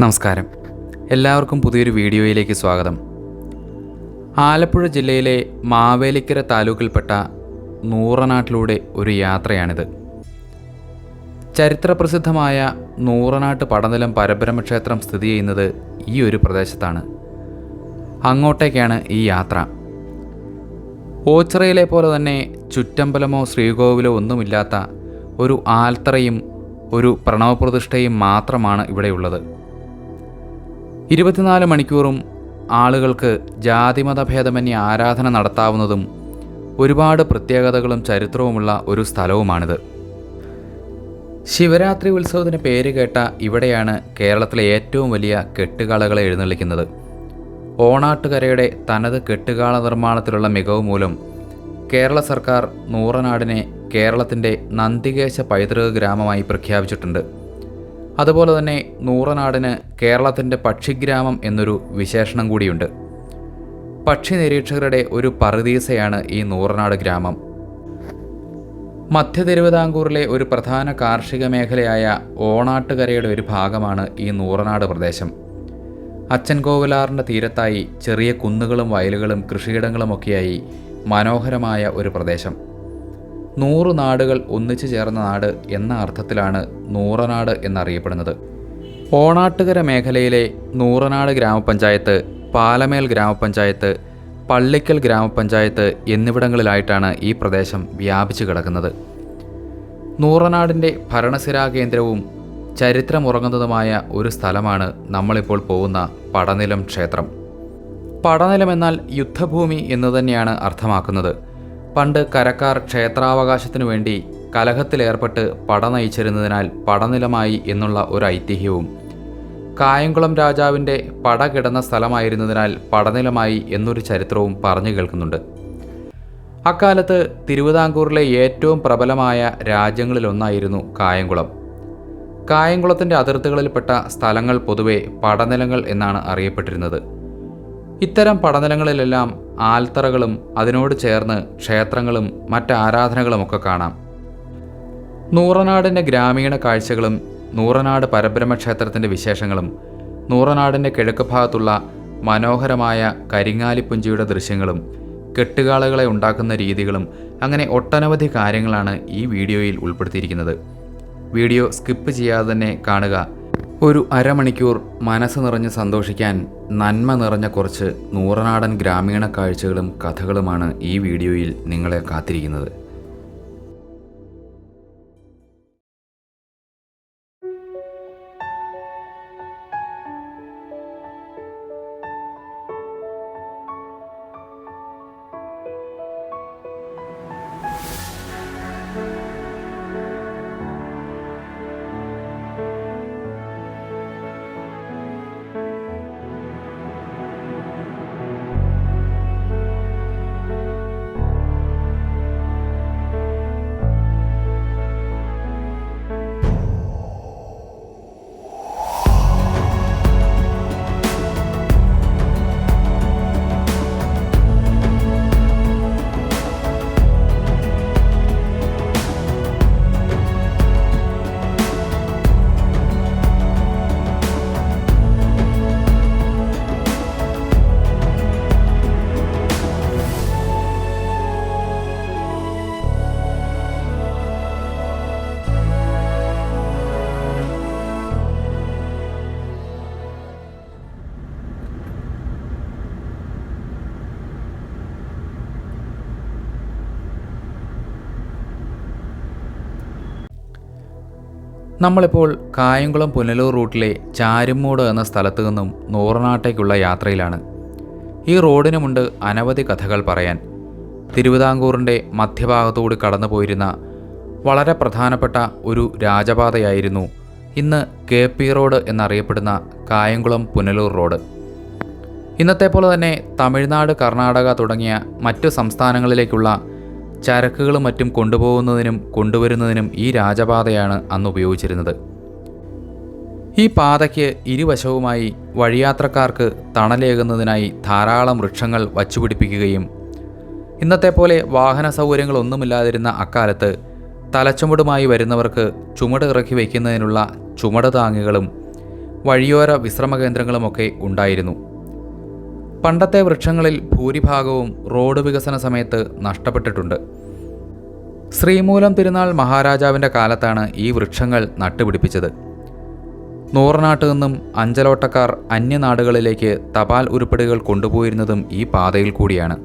നമസ്കാരം. എല്ലാവർക്കും പുതിയൊരു വീഡിയോയിലേക്ക് സ്വാഗതം. ആലപ്പുഴ ജില്ലയിലെ മാവേലിക്കര താലൂക്കിൽപ്പെട്ട നൂറനാട്ടിലൂടെ ഒരു യാത്രയാണിത്. ചരിത്രപ്രസിദ്ധമായ നൂറനാട്ട് പടനിലം പരബ്രഹ്മക്ഷേത്രം സ്ഥിതി ചെയ്യുന്നത് ഈ ഒരു പ്രദേശത്താണ്. അങ്ങോട്ടേക്കാണ് ഈ യാത്ര. ഓച്ചിറയിലെ പോലെ തന്നെ ചുറ്റമ്പലമോ ശ്രീകോവിലോ ഒന്നുമില്ലാത്ത ഒരു ആൽത്തറയും ഒരു പ്രണവപ്രതിഷ്ഠയും മാത്രമാണ് ഇവിടെയുള്ളത്. 24 മണിക്കൂറും ആളുകൾക്ക് ജാതിമതഭേദമന്യേ ആരാധന നടത്താവുന്നതും ഒരുപാട് പ്രത്യേകതകളും ചരിത്രവുമുള്ള ഒരു സ്ഥലവുമാണിത്. ശിവരാത്രി ഉത്സവത്തിന് പേര് കേട്ട ഇവിടെയാണ് കേരളത്തിലെ ഏറ്റവും വലിയ കെട്ടുകാളകളെ എഴുന്നള്ളിക്കുന്നത്. ഓണാട്ടുകരയുടെ തനത് കെട്ടുകാള നിർമ്മാണത്തിലുള്ള മികവ് മൂലം കേരള സർക്കാർ നൂറനാടിനെ കേരളത്തിൻ്റെ നന്ദികേശ പൈതൃക ഗ്രാമമായി പ്രഖ്യാപിച്ചിട്ടുണ്ട്. അതുപോലെ തന്നെ നൂറനാടിന് കേരളത്തിൻ്റെ പക്ഷിഗ്രാമം എന്നൊരു വിശേഷണം കൂടിയുണ്ട്. പക്ഷി നിരീക്ഷകരുടെ ഒരു പറുദീസയാണ് ഈ നൂറനാട് ഗ്രാമം. മധ്യ തിരുവിതാംകൂറിലെ ഒരു പ്രധാന കാർഷിക മേഖലയായ ഓണാട്ടുകരയുടെ ഒരു ഭാഗമാണ് ഈ നൂറനാട് പ്രദേശം. അച്ചൻകോവിലാറിൻ്റെ തീരത്തായി ചെറിയ കുന്നുകളും വയലുകളും കൃഷിയിടങ്ങളുമൊക്കെയായി മനോഹരമായ ഒരു പ്രദേശം. 100 നാടുകൾ ഒന്നിച്ചു ചേർന്ന നാട് എന്ന അർത്ഥത്തിലാണ് നൂറനാട് എന്നറിയപ്പെടുന്നത്. ഓണാട്ടുകര മേഖലയിലെ നൂറനാട് ഗ്രാമപഞ്ചായത്ത്, പാലമേൽ ഗ്രാമപഞ്ചായത്ത്, പള്ളിക്കൽ ഗ്രാമപഞ്ചായത്ത് എന്നിവിടങ്ങളിലായിട്ടാണ് ഈ പ്രദേശം വ്യാപിച്ചു കിടക്കുന്നത്. നൂറനാടിൻ്റെ ഭരണസിരാ കേന്ദ്രവും ചരിത്രമുറങ്ങുന്നതുമായ ഒരു സ്ഥലമാണ് നമ്മളിപ്പോൾ പോകുന്ന പടനിലം ക്ഷേത്രം. പടനിലം എന്നാൽ യുദ്ധഭൂമി എന്ന് തന്നെയാണ് അർത്ഥമാക്കുന്നത്. പണ്ട് കരക്കാർ ക്ഷേത്രാവകാശത്തിനു വേണ്ടി കലഹത്തിലേർപ്പെട്ട് പട നയിച്ചിരുന്നതിനാൽ പടനിലമായി എന്നുള്ള ഒരു ഐതിഹ്യവും, കായംകുളം രാജാവിൻ്റെ പട കിടന്ന സ്ഥലമായിരുന്നതിനാൽ പടനിലമായി എന്നൊരു ചരിത്രവും പറഞ്ഞു കേൾക്കുന്നുണ്ട്. അക്കാലത്ത് തിരുവിതാംകൂറിലെ ഏറ്റവും പ്രബലമായ രാജ്യങ്ങളിലൊന്നായിരുന്നു കായംകുളം. കായംകുളത്തിൻ്റെ അതിർത്തികളിൽപ്പെട്ട സ്ഥലങ്ങൾ പൊതുവെ പടനിലങ്ങൾ എന്നാണ് അറിയപ്പെട്ടിരുന്നത്. ഇത്തരം പടനിലങ്ങളിലെല്ലാം ആൽത്തറകളും അതിനോട് ചേർന്ന് ക്ഷേത്രങ്ങളും മറ്റ് ആരാധനകളുമൊക്കെ കാണാം. നൂറനാടിൻ്റെ ഗ്രാമീണ കാഴ്ചകളും നൂറനാട് പരബ്രഹ്മക്ഷേത്രത്തിൻ്റെ വിശേഷങ്ങളും നൂറനാടിൻ്റെ കിഴക്ക് ഭാഗത്തുള്ള മനോഹരമായ കരിങ്ങാലിപ്പുഞ്ചിയുടെ ദൃശ്യങ്ങളും കെട്ടുകാളകളെ ഉണ്ടാക്കുന്ന രീതികളും അങ്ങനെ ഒട്ടനവധി കാര്യങ്ങളാണ് ഈ വീഡിയോയിൽ ഉൾപ്പെടുത്തിയിരിക്കുന്നത്. വീഡിയോ സ്കിപ്പ് ചെയ്യാതെ തന്നെ കാണുക. ഒരു അരമണിക്കൂർ മനസ്സ് നിറഞ്ഞ് സന്തോഷിക്കാൻ നന്മ നിറഞ്ഞ കുറച്ച് നൂറനാടൻ ഗ്രാമീണ കാഴ്ചകളും കഥകളുമാണ് ഈ വീഡിയോയിൽ നിങ്ങളെ കാത്തിരിക്കുന്നത്. നമ്മളിപ്പോൾ കായംകുളം പുനലൂർ റൂട്ടിലെ ചാരുമൂട് എന്ന സ്ഥലത്തു നിന്നും നൂറനാട്ടേക്കുള്ള യാത്രയിലാണ്. ഈ റോഡിനുമുണ്ട് അനവധി കഥകൾ പറയാൻ. തിരുവിതാംകൂറിൻ്റെ മധ്യഭാഗത്തുകൂടി കടന്നു പോയിരുന്ന വളരെ പ്രധാനപ്പെട്ട ഒരു രാജപാതയായിരുന്നു ഇന്ന് KP റോഡ് എന്നറിയപ്പെടുന്ന കായംകുളം പുനലൂർ റോഡ്. ഇന്നത്തെ പോലെ തന്നെ തമിഴ്നാട്, കർണാടക തുടങ്ങിയ മറ്റു സംസ്ഥാനങ്ങളിലേക്കുള്ള ചരക്കുകളും മറ്റും കൊണ്ടുപോകുന്നതിനും കൊണ്ടുവരുന്നതിനും ഈ രാജപാതയാണ് അന്ന് ഉപയോഗിച്ചിരുന്നത്. ഈ പാതയ്ക്ക് ഇരുവശവുമായി വഴിയാത്രക്കാർക്ക് തണലേകുന്നതിനായി ധാരാളം വൃക്ഷങ്ങൾ വച്ചുപിടിപ്പിക്കുകയും ഇന്നത്തെ പോലെ വാഹന സൗകര്യങ്ങളൊന്നുമില്ലാതിരുന്ന അക്കാലത്ത് തലച്ചുമടുമായി വരുന്നവർക്ക് ചുമട് ഇറക്കി വയ്ക്കുന്നതിനുള്ള ചുമട് താങ്ങികളും വഴിയോര വിശ്രമ കേന്ദ്രങ്ങളുമൊക്കെ ഉണ്ടായിരുന്നു. പണ്ടത്തെ വൃക്ഷങ്ങളിൽ ഭൂരിഭാഗവും റോഡ് വികസന സമയത്ത് നഷ്ടപ്പെട്ടിട്ടുണ്ട്. ശ്രീമൂലം തിരുനാൾ മഹാരാജാവിൻ്റെ കാലത്താണ് ഈ വൃക്ഷങ്ങൾ നട്ടുപിടിപ്പിച്ചത്. നൂറനാട്ട് നിന്നും അഞ്ചലോട്ടക്കാർ അന്യനാടുകളിലേക്ക് തപാൽ ഉരുപ്പടികൾ കൊണ്ടുപോയിരുന്നതും ഈ പാതയിൽ കൂടിയാണ്.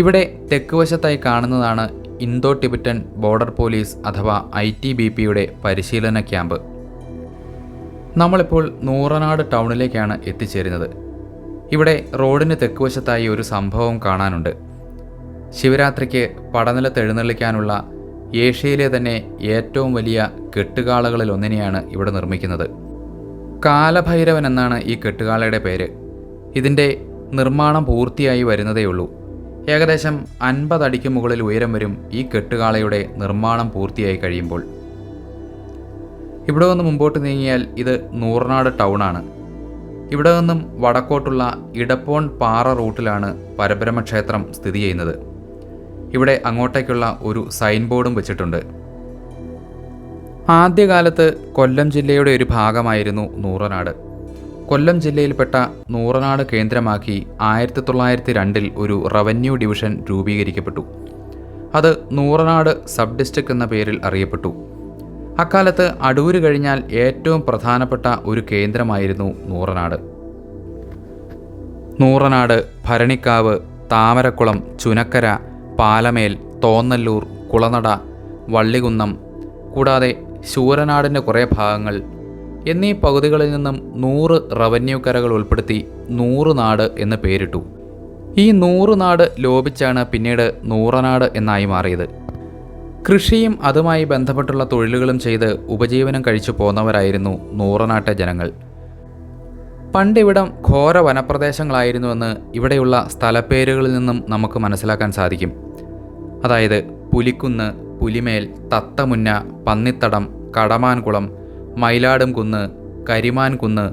ഇവിടെ തെക്കുവശത്തായി കാണുന്നതാണ് ഇന്തോ ടിബറ്റൻ ബോർഡർ പോലീസ് അഥവാ ITBPയുടെ പരിശീലന ക്യാമ്പ്. നമ്മളിപ്പോൾ നൂറനാട് ടൗണിലേക്കാണ് എത്തിച്ചേരുന്നത്. ഇവിടെ റോഡിന് തെക്കുവശത്തായി ഒരു സംഭവം കാണാനുണ്ട്. ശിവരാത്രിക്ക് പടനിലത്ത് എഴുന്നള്ളിക്കാനുള്ള ഏഷ്യയിലെ തന്നെ ഏറ്റവും വലിയ കെട്ടുകാളകളിൽ ഒന്നിനെയാണ് ഇവിടെ നിർമ്മിക്കുന്നത്. കാലഭൈരവൻ എന്നാണ് ഈ കെട്ടുകാളയുടെ പേര്. ഇതിൻ്റെ നിർമ്മാണം പൂർത്തിയായി വരുന്നതേയുള്ളൂ. ഏകദേശം 50 അടിക്ക് മുകളിൽ ഉയരം വരും ഈ കെട്ടുകാളയുടെ നിർമ്മാണം പൂർത്തിയായി കഴിയുമ്പോൾ. ഇവിടെ നിന്ന് മുമ്പോട്ട് നീങ്ങിയാൽ ഇത് നൂറനാട് ടൗണാണ്. ഇവിടെ നിന്നും വടക്കോട്ടുള്ള ഇടപ്പോൺ പാറ റൂട്ടിലാണ് പരബ്രഹ്മക്ഷേത്രം സ്ഥിതി ചെയ്യുന്നത്. ഇവിടെ അങ്ങോട്ടേക്കുള്ള ഒരു സൈൻ ബോർഡും വെച്ചിട്ടുണ്ട്. ആദ്യകാലത്ത് കൊല്ലം ജില്ലയുടെ ഒരു ഭാഗമായിരുന്നു നൂറനാട്. കൊല്ലം ജില്ലയിൽപ്പെട്ട നൂറനാട് കേന്ദ്രമാക്കി 1902 ഒരു റവന്യൂ ഡിവിഷൻ രൂപീകരിക്കപ്പെട്ടു. അത് നൂറനാട് സബ് ഡിസ്ട്രിക്ട് എന്ന പേരിൽ അറിയപ്പെട്ടു. അക്കാലത്ത് അടൂര് കഴിഞ്ഞാൽ ഏറ്റവും പ്രധാനപ്പെട്ട ഒരു കേന്ദ്രമായിരുന്നു നൂറനാട്. നൂറനാട്, ഭരണിക്കാവ്, താമരക്കുളം, ചുനക്കര, പാലമേൽ, തോന്നല്ലൂർ, കുളനട, വള്ളികുന്നം കൂടാതെ ശൂരനാടിൻ്റെ കുറേ ഭാഗങ്ങൾ എന്നീ പകുതികളിൽ നിന്നും 100 റവന്യൂ കരകൾ ഉൾപ്പെടുത്തി 100 നാട് എന്ന് പേരിട്ടു. ഈ 100 നാട് ലോപിച്ചാണ് പിന്നീട് നൂറനാട് എന്നായി മാറിയത്. കൃഷിയും അതുമായി ബന്ധപ്പെട്ടുള്ള തൊഴിലുകളും ചെയ്ത് ഉപജീവനം കഴിച്ചു പോന്നവരായിരുന്നു നൂറനാട്ടെ ജനങ്ങൾ. പണ്ടിവിടം ഘോര വനപ്രദേശങ്ങളായിരുന്നുവെന്ന് ഇവിടെയുള്ള സ്ഥലപ്പേരുകളിൽ നിന്നും നമുക്ക് മനസ്സിലാക്കാൻ സാധിക്കും. അതായത് പുലിക്കുന്ന്, പുലിമേൽ, തത്തമുന്ന, പന്നിത്തടം, കടമാൻകുളം, മയിലാടും കുന്ന്, കരിമാൻ കുന്ന്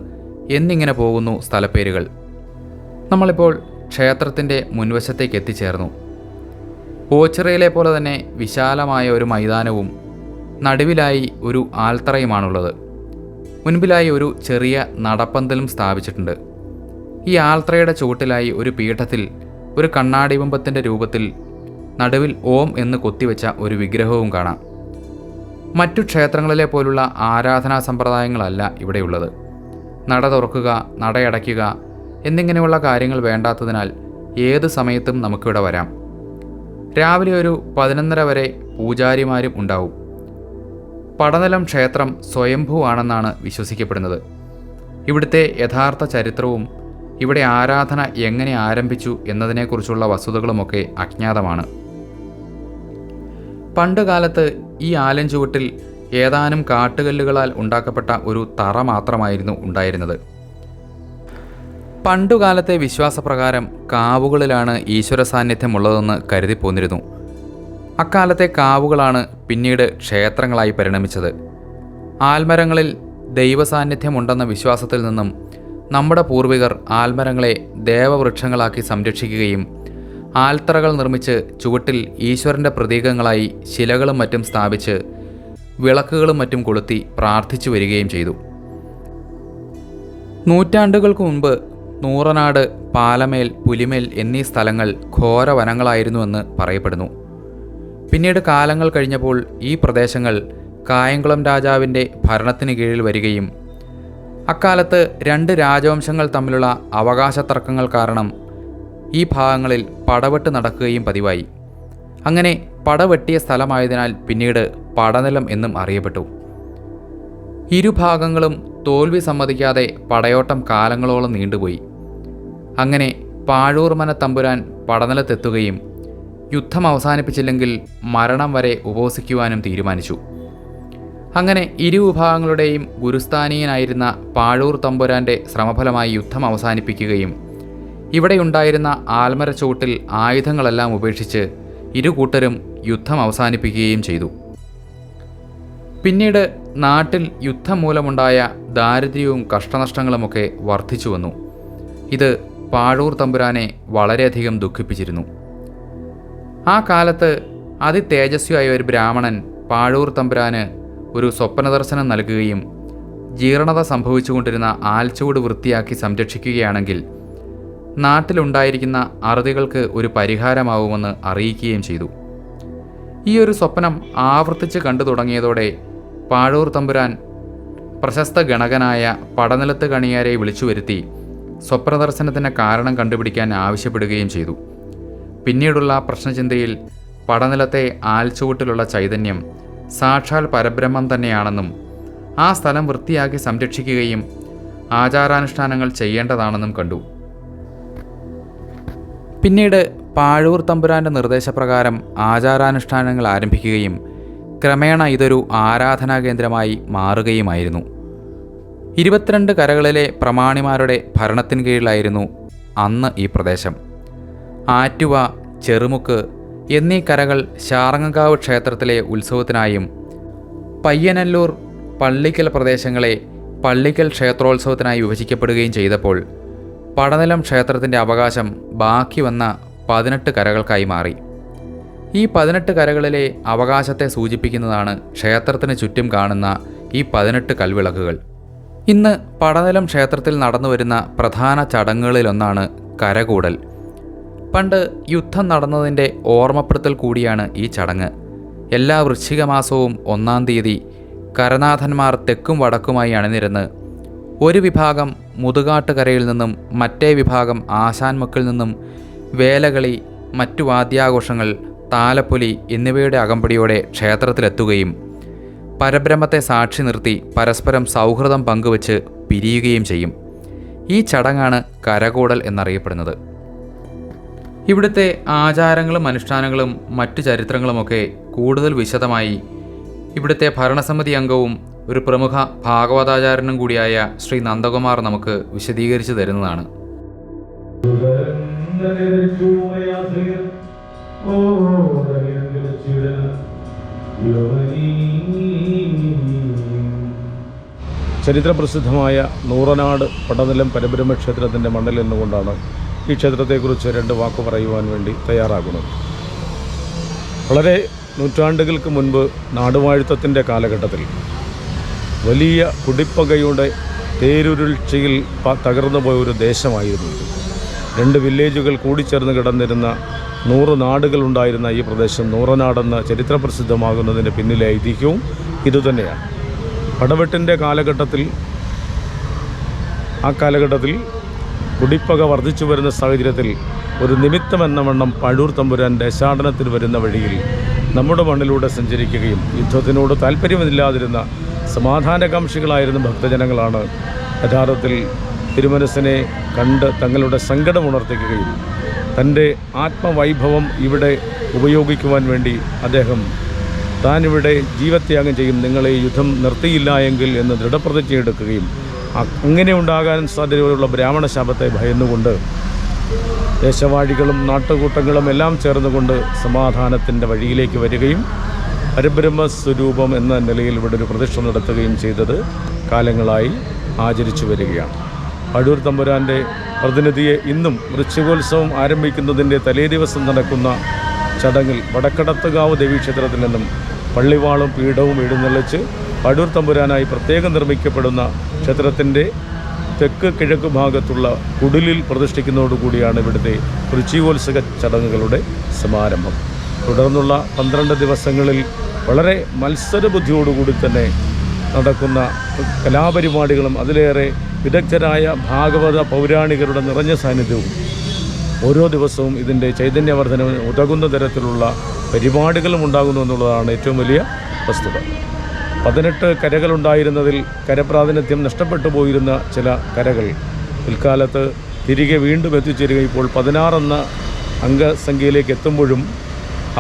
എന്നിങ്ങനെ പോകുന്നു സ്ഥലപ്പേരുകൾ. നമ്മളിപ്പോൾ ക്ഷേത്രത്തിൻ്റെ മുൻവശത്തേക്ക് എത്തിച്ചേർന്നു. ഓച്ചിറയിലെ പോലെ തന്നെ വിശാലമായ ഒരു മൈതാനവും നടുവിലായി ഒരു ആൽത്തറയുമാണുള്ളത്. മുൻപിലായി ഒരു ചെറിയ നടപ്പന്തലും സ്ഥാപിച്ചിട്ടുണ്ട്. ഈ ആൽത്തറയുടെ ചുവട്ടിലായി ഒരു പീഠത്തിൽ ഒരു കണ്ണാടി ബിംബത്തിൻ്റെ രൂപത്തിൽ നടുവിൽ ഓം എന്ന് കൊത്തിവെച്ച ഒരു വിഗ്രഹവും കാണാം. മറ്റു ക്ഷേത്രങ്ങളിലെ പോലുള്ള ആരാധനാ സമ്പ്രദായങ്ങളല്ല ഇവിടെയുള്ളത്. നട തുറക്കുക, നടയടയ്ക്കുക എന്നിങ്ങനെയുള്ള കാര്യങ്ങൾ വേണ്ടാത്തതിനാൽ ഏത് സമയത്തും നമുക്കിവിടെ വരാം. രാവിലെ ഒരു 11:30 വരെ പൂജാരിമാരും ഉണ്ടാവും. പടനിലം ക്ഷേത്രം സ്വയംഭൂ ആണെന്നാണ് വിശ്വസിക്കപ്പെടുന്നത്. ഇവിടുത്തെ യഥാർത്ഥ ചരിത്രവും ഇവിടെ ആരാധന എങ്ങനെ ആരംഭിച്ചു എന്നതിനെക്കുറിച്ചുള്ള വസ്തുതകളുമൊക്കെ അജ്ഞാതമാണ്. പണ്ടുകാലത്ത് ഈ ആലഞ്ചുവട്ടിൽ ഏതാനും കാട്ടുകല്ലുകളാൽ ഉണ്ടാക്കപ്പെട്ട ഒരു തറ മാത്രമായിരുന്നു ഉണ്ടായിരുന്നത്. പണ്ടുകാലത്തെ വിശ്വാസപ്രകാരം കാവുകളിലാണ് ഈശ്വര സാന്നിധ്യമുള്ളതെന്ന് കരുതിപ്പോന്നിരുന്നു. അക്കാലത്തെ കാവുകളാണ് പിന്നീട് ക്ഷേത്രങ്ങളായി പരിണമിച്ചത്. ആൽമരങ്ങളിൽ ദൈവസാന്നിധ്യമുണ്ടെന്ന വിശ്വാസത്തിൽ നിന്നും നമ്മുടെ പൂർവികർ ആൽമരങ്ങളെ ദേവവൃക്ഷങ്ങളാക്കി സംരക്ഷിക്കുകയും ആൽത്തറകൾ നിർമ്മിച്ച് ചുവട്ടിൽ ഈശ്വരൻ്റെ പ്രതീകങ്ങളായി ശിലകളും മറ്റും സ്ഥാപിച്ച് വിളക്കുകളും മറ്റും കൊളുത്തി പ്രാർത്ഥിച്ചു വരികയും ചെയ്തു. നൂറ്റാണ്ടുകൾക്ക് മുൻപ് നൂറനാട്, പാലമേൽ, പുലിമേൽ എന്നീ സ്ഥലങ്ങൾ ഘോര വനങ്ങളായിരുന്നുവെന്ന് പറയപ്പെടുന്നു. പിന്നീട് കാലങ്ങൾ കഴിഞ്ഞപ്പോൾ ഈ പ്രദേശങ്ങൾ കായംകുളം രാജാവിൻ്റെ ഭരണത്തിന് കീഴിൽ വരികയും അക്കാലത്ത് 2 രാജവംശങ്ങൾ തമ്മിലുള്ള അവകാശ തർക്കങ്ങൾ കാരണം ഈ ഭാഗങ്ങളിൽ പടവെട്ട് നടക്കുകയും പതിവായി. അങ്ങനെ പടവെട്ടിയ സ്ഥലമായതിനാൽ പിന്നീട് പടനിലം എന്നും അറിയപ്പെട്ടു. ഇരുഭാഗങ്ങളും തോൽവി സമ്മതിക്കാതെ പടയോട്ടം കാലങ്ങളോളം നീണ്ടുപോയി. അങ്ങനെ പാഴൂർമന തമ്പുരാൻ പടനിലത്തെത്തുകയും യുദ്ധം അവസാനിപ്പിച്ചില്ലെങ്കിൽ മരണം വരെ ഉപവസിക്കുവാനും തീരുമാനിച്ചു. അങ്ങനെ ഇരുവിഭാഗങ്ങളുടെയും ഗുരുസ്ഥാനീയനായിരുന്ന പാഴൂർ തമ്പുരാൻ്റെ ശ്രമഫലമായി യുദ്ധം അവസാനിപ്പിക്കുകയും ഇവിടെയുണ്ടായിരുന്ന ആൽമരച്ചൂട്ടിൽ ആയുധങ്ങളെല്ലാം ഉപേക്ഷിച്ച് ഇരുകൂട്ടരും യുദ്ധം അവസാനിപ്പിക്കുകയും ചെയ്തു. പിന്നീട് നാട്ടിൽ യുദ്ധം മൂലമുണ്ടായ ദാരിദ്ര്യവും കഷ്ടനഷ്ടങ്ങളുമൊക്കെ വർദ്ധിച്ചു വന്നു. ഇത് പാഴൂർ തമ്പുരാനെ വളരെയധികം ദുഃഖിപ്പിച്ചിരുന്നു. ആ കാലത്ത് അതിതേജസ്വിയായ ഒരു ബ്രാഹ്മണൻ പാഴൂർ തമ്പുരാന് ഒരു സ്വപ്നദർശനം നൽകുകയും ജീർണത സംഭവിച്ചുകൊണ്ടിരുന്ന ആൽച്ചൂട് വൃത്തിയാക്കി സംരക്ഷിക്കുകയാണെങ്കിൽ നാട്ടിലുണ്ടായിരിക്കുന്ന അറുതികൾക്ക് ഒരു പരിഹാരമാവുമെന്ന് അറിയിക്കുകയും ചെയ്തു. ഈ ഒരു സ്വപ്നം ആവർത്തിച്ച് കണ്ടു തുടങ്ങിയതോടെ പാഴൂർ തമ്പുരാൻ പ്രശസ്ത ഗണകനായ പടനിലത്ത് കണിയാരെ വിളിച്ചു വരുത്തി സ്വപ്നദർശനത്തിൻ്റെ കാരണം കണ്ടുപിടിക്കാൻ ആവശ്യപ്പെടുകയും ചെയ്തു. പിന്നീടുള്ള പ്രശ്നചിന്തയിൽ പടനിലത്തെ ആൽച്ചുവട്ടിലുള്ള ചൈതന്യം സാക്ഷാൽ പരബ്രഹ്മം തന്നെയാണെന്നും ആ സ്ഥലം വൃത്തിയാക്കി സംരക്ഷിക്കുകയും ആചാരാനുഷ്ഠാനങ്ങൾ ചെയ്യേണ്ടതാണെന്നും കണ്ടു. പിന്നീട് പാഴൂർ തമ്പുരാൻ്റെ നിർദ്ദേശപ്രകാരം ആചാരാനുഷ്ഠാനങ്ങൾ ആരംഭിക്കുകയും ക്രമേണ ഇതൊരു ആരാധനാ കേന്ദ്രമായി മാറുകയുമായിരുന്നു. 22 കരകളിലെ പ്രമാണിമാരുടെ ഭരണത്തിന് കീഴിലായിരുന്നു അന്ന് ഈ പ്രദേശം. ആറ്റുവ, ചെറുമുക്ക് എന്നീ കരകൾ ശാറങ്ങകാവ് ക്ഷേത്രത്തിലെ ഉത്സവത്തിനായും പയ്യനല്ലൂർ, പള്ളിക്കൽ പ്രദേശങ്ങളെ പള്ളിക്കൽ ക്ഷേത്രോത്സവത്തിനായി വിഭജിക്കപ്പെടുകയും ചെയ്തപ്പോൾ പടനിലം ക്ഷേത്രത്തിൻ്റെ അവകാശം ബാക്കി വന്ന 18 കരകൾക്കായി മാറി. ഈ 18 കരകളിലെ അവകാശത്തെ സൂചിപ്പിക്കുന്നതാണ് ക്ഷേത്രത്തിന് ചുറ്റും കാണുന്ന ഈ 18 കൽവിളക്കുകൾ. ഇന്ന് പടനിലം ക്ഷേത്രത്തിൽ നടന്നുവരുന്ന പ്രധാന ചടങ്ങുകളിലൊന്നാണ് കരകൂടൽ. പണ്ട് യുദ്ധം നടന്നതിൻ്റെ ഓർമ്മപ്പെടുത്തൽ കൂടിയാണ് ഈ ചടങ്ങ്. എല്ലാ വൃശ്ചിക മാസവും 1-ാം തീയതി കരനാഥന്മാർ തെക്കും വടക്കുമായി അണിനിരന്ന് ഒരു വിഭാഗം മുതുകാട്ടുകരയിൽ നിന്നും മറ്റേ വിഭാഗം ആശാൻമുക്കിൽ നിന്നും വേലകളി, മറ്റു വാദ്യാഘോഷങ്ങൾ, താലപ്പൊലി എന്നിവയുടെ അകമ്പടിയോടെ ക്ഷേത്രത്തിലെത്തുകയും പരബ്രഹ്മത്തെ സാക്ഷി നിർത്തി പരസ്പരം സൗഹൃദം പങ്കുവച്ച് പിരിയുകയും ചെയ്യും. ഈ ചടങ്ങാണ് കരകൂടൽ എന്നറിയപ്പെടുന്നത്. ഇവിടുത്തെ ആചാരങ്ങളും അനുഷ്ഠാനങ്ങളും മറ്റു ചരിത്രങ്ങളുമൊക്കെ കൂടുതൽ വിശദമായി ഇവിടുത്തെ ഭരണസമിതി അംഗവും ഒരു പ്രമുഖ ഭാഗവതാചാര്യനും കൂടിയായ ശ്രീ നന്ദകുമാർ നമുക്ക് വിശദീകരിച്ചു തരുന്നതാണ്. ചരിത്രപ്രസിദ്ധമായ നൂറനാട് പടനിലം പരബ്രഹ്മ ക്ഷേത്രത്തിൻ്റെ മണ്ണിൽ നിന്നുകൊണ്ടാണ് ഈ ക്ഷേത്രത്തെക്കുറിച്ച് 2 വാക്ക് പറയുവാൻ വേണ്ടി തയ്യാറാകുന്നത്. വളരെ നൂറ്റാണ്ടുകൾക്ക് മുൻപ് നാടുവാഴുത്തത്തിൻ്റെ കാലഘട്ടത്തിൽ വലിയ കുടിപ്പകയുടെ തേരുരുൾച്ചയിൽ തകർന്നു പോയ ഒരു ദേശമായിരുന്നു ഇത്. 2 വില്ലേജുകൾ കൂടിച്ചേർന്ന് കിടന്നിരുന്ന 100 നാടുകളുണ്ടായിരുന്ന ഈ പ്രദേശം നൂറനാടെന്ന് ചരിത്രപ്രസിദ്ധമാകുന്നതിന് പിന്നിലെ ഐതിഹ്യവും ഇതുതന്നെയാണ്. പടവെട്ടിൻ്റെ കാലഘട്ടത്തിൽ കുടിപ്പക വർദ്ധിച്ചു വരുന്ന സാഹചര്യത്തിൽ ഒരു നിമിത്തമെന്ന വണ്ണം പാഴൂർ തമ്പുരാൻ ദേശാടനത്തിന് വരുന്ന വഴിയിൽ നമ്മുടെ മണ്ണിലൂടെ സഞ്ചരിക്കുകയും യുദ്ധത്തിനോട് താല്പര്യമില്ലാതിരുന്ന സമാധാനകാംക്ഷികളായിരുന്ന ഭക്തജനങ്ങളാണ് യഥാർത്ഥത്തിൽ തിരുമനസ്സിനെ കണ്ട് തങ്ങളുടെ സങ്കടം ഉണർത്തിക്കുകയും തൻ്റെ ആത്മവൈഭവം ഇവിടെ ഉപയോഗിക്കുവാൻ വേണ്ടി അദ്ദേഹം താനിവിടെ ജീവത്യാഗം ചെയ്യും, നിങ്ങളെ യുദ്ധം നിർത്തിയില്ല എങ്കിൽ എന്ന് ദൃഢപ്രതിജ്ഞ എടുക്കുകയും അങ്ങനെ ഉണ്ടാകാൻ സാധ്യതയുള്ള ബ്രാഹ്മണ ശാപത്തെ ഭയന്നുകൊണ്ട് ദേശവാഴികളും നാട്ടുകൂട്ടങ്ങളും എല്ലാം ചേർന്നുകൊണ്ട് സമാധാനത്തിൻ്റെ വഴിയിലേക്ക് വരികയും പരബ്രഹ്മസ്വരൂപം എന്ന നിലയിൽ ഇവിടെ ഒരു പ്രതിഷ്ഠ നടത്തുകയും ചെയ്തത് കാലങ്ങളായി ആചരിച്ചു വരികയാണ്. പാഴൂർ തമ്പുരാൻ്റെ പ്രതിനിധിയെ ഇന്നും വൃശ്ചികോത്സവം ആരംഭിക്കുന്നതിൻ്റെ തലേ ദിവസം നടക്കുന്ന ചടങ്ങിൽ വടക്കടത്തുകാവ് ദേവീക്ഷേത്രത്തിൽ നിന്നും പള്ളിവാളും പീഠവും എഴുന്നള്ളിച്ച് പാഴൂർ തമ്പുരാനായി പ്രത്യേകം നിർമ്മിക്കപ്പെടുന്ന ക്ഷേത്രത്തിൻ്റെ തെക്ക് കിഴക്ക് ഭാഗത്തുള്ള കുടിലിൽ പ്രതിഷ്ഠിക്കുന്നതോടുകൂടിയാണ് ഇവിടുത്തെ വൃശ്ചികോത്സവ ചടങ്ങുകളുടെ സമാരംഭം. തുടർന്നുള്ള 12 ദിവസങ്ങളിൽ വളരെ മത്സരബുദ്ധിയോടുകൂടി തന്നെ നടക്കുന്ന കലാപരിപാടികളും അതിലേറെ വിദഗ്ധരായ ഭാഗവത പൗരാണികരുടെ നിറഞ്ഞ സാന്നിധ്യവും ഓരോ ദിവസവും ഇതിൻ്റെ ചൈതന്യവർദ്ധനവിന് ഉതകുന്ന തരത്തിലുള്ള പരിപാടികളും ഉണ്ടാകുന്നു എന്നുള്ളതാണ് ഏറ്റവും വലിയ വസ്തുത. 18 കരകളുണ്ടായിരുന്നതിൽ കരപ്രാതിനിധ്യം നഷ്ടപ്പെട്ടു പോയിരുന്ന ചില കരകൾ പിൽക്കാലത്ത് തിരികെ വീണ്ടും എത്തിച്ചേരുക ഇപ്പോൾ 16 എന്ന അംഗസംഖ്യയിലേക്ക് എത്തുമ്പോഴും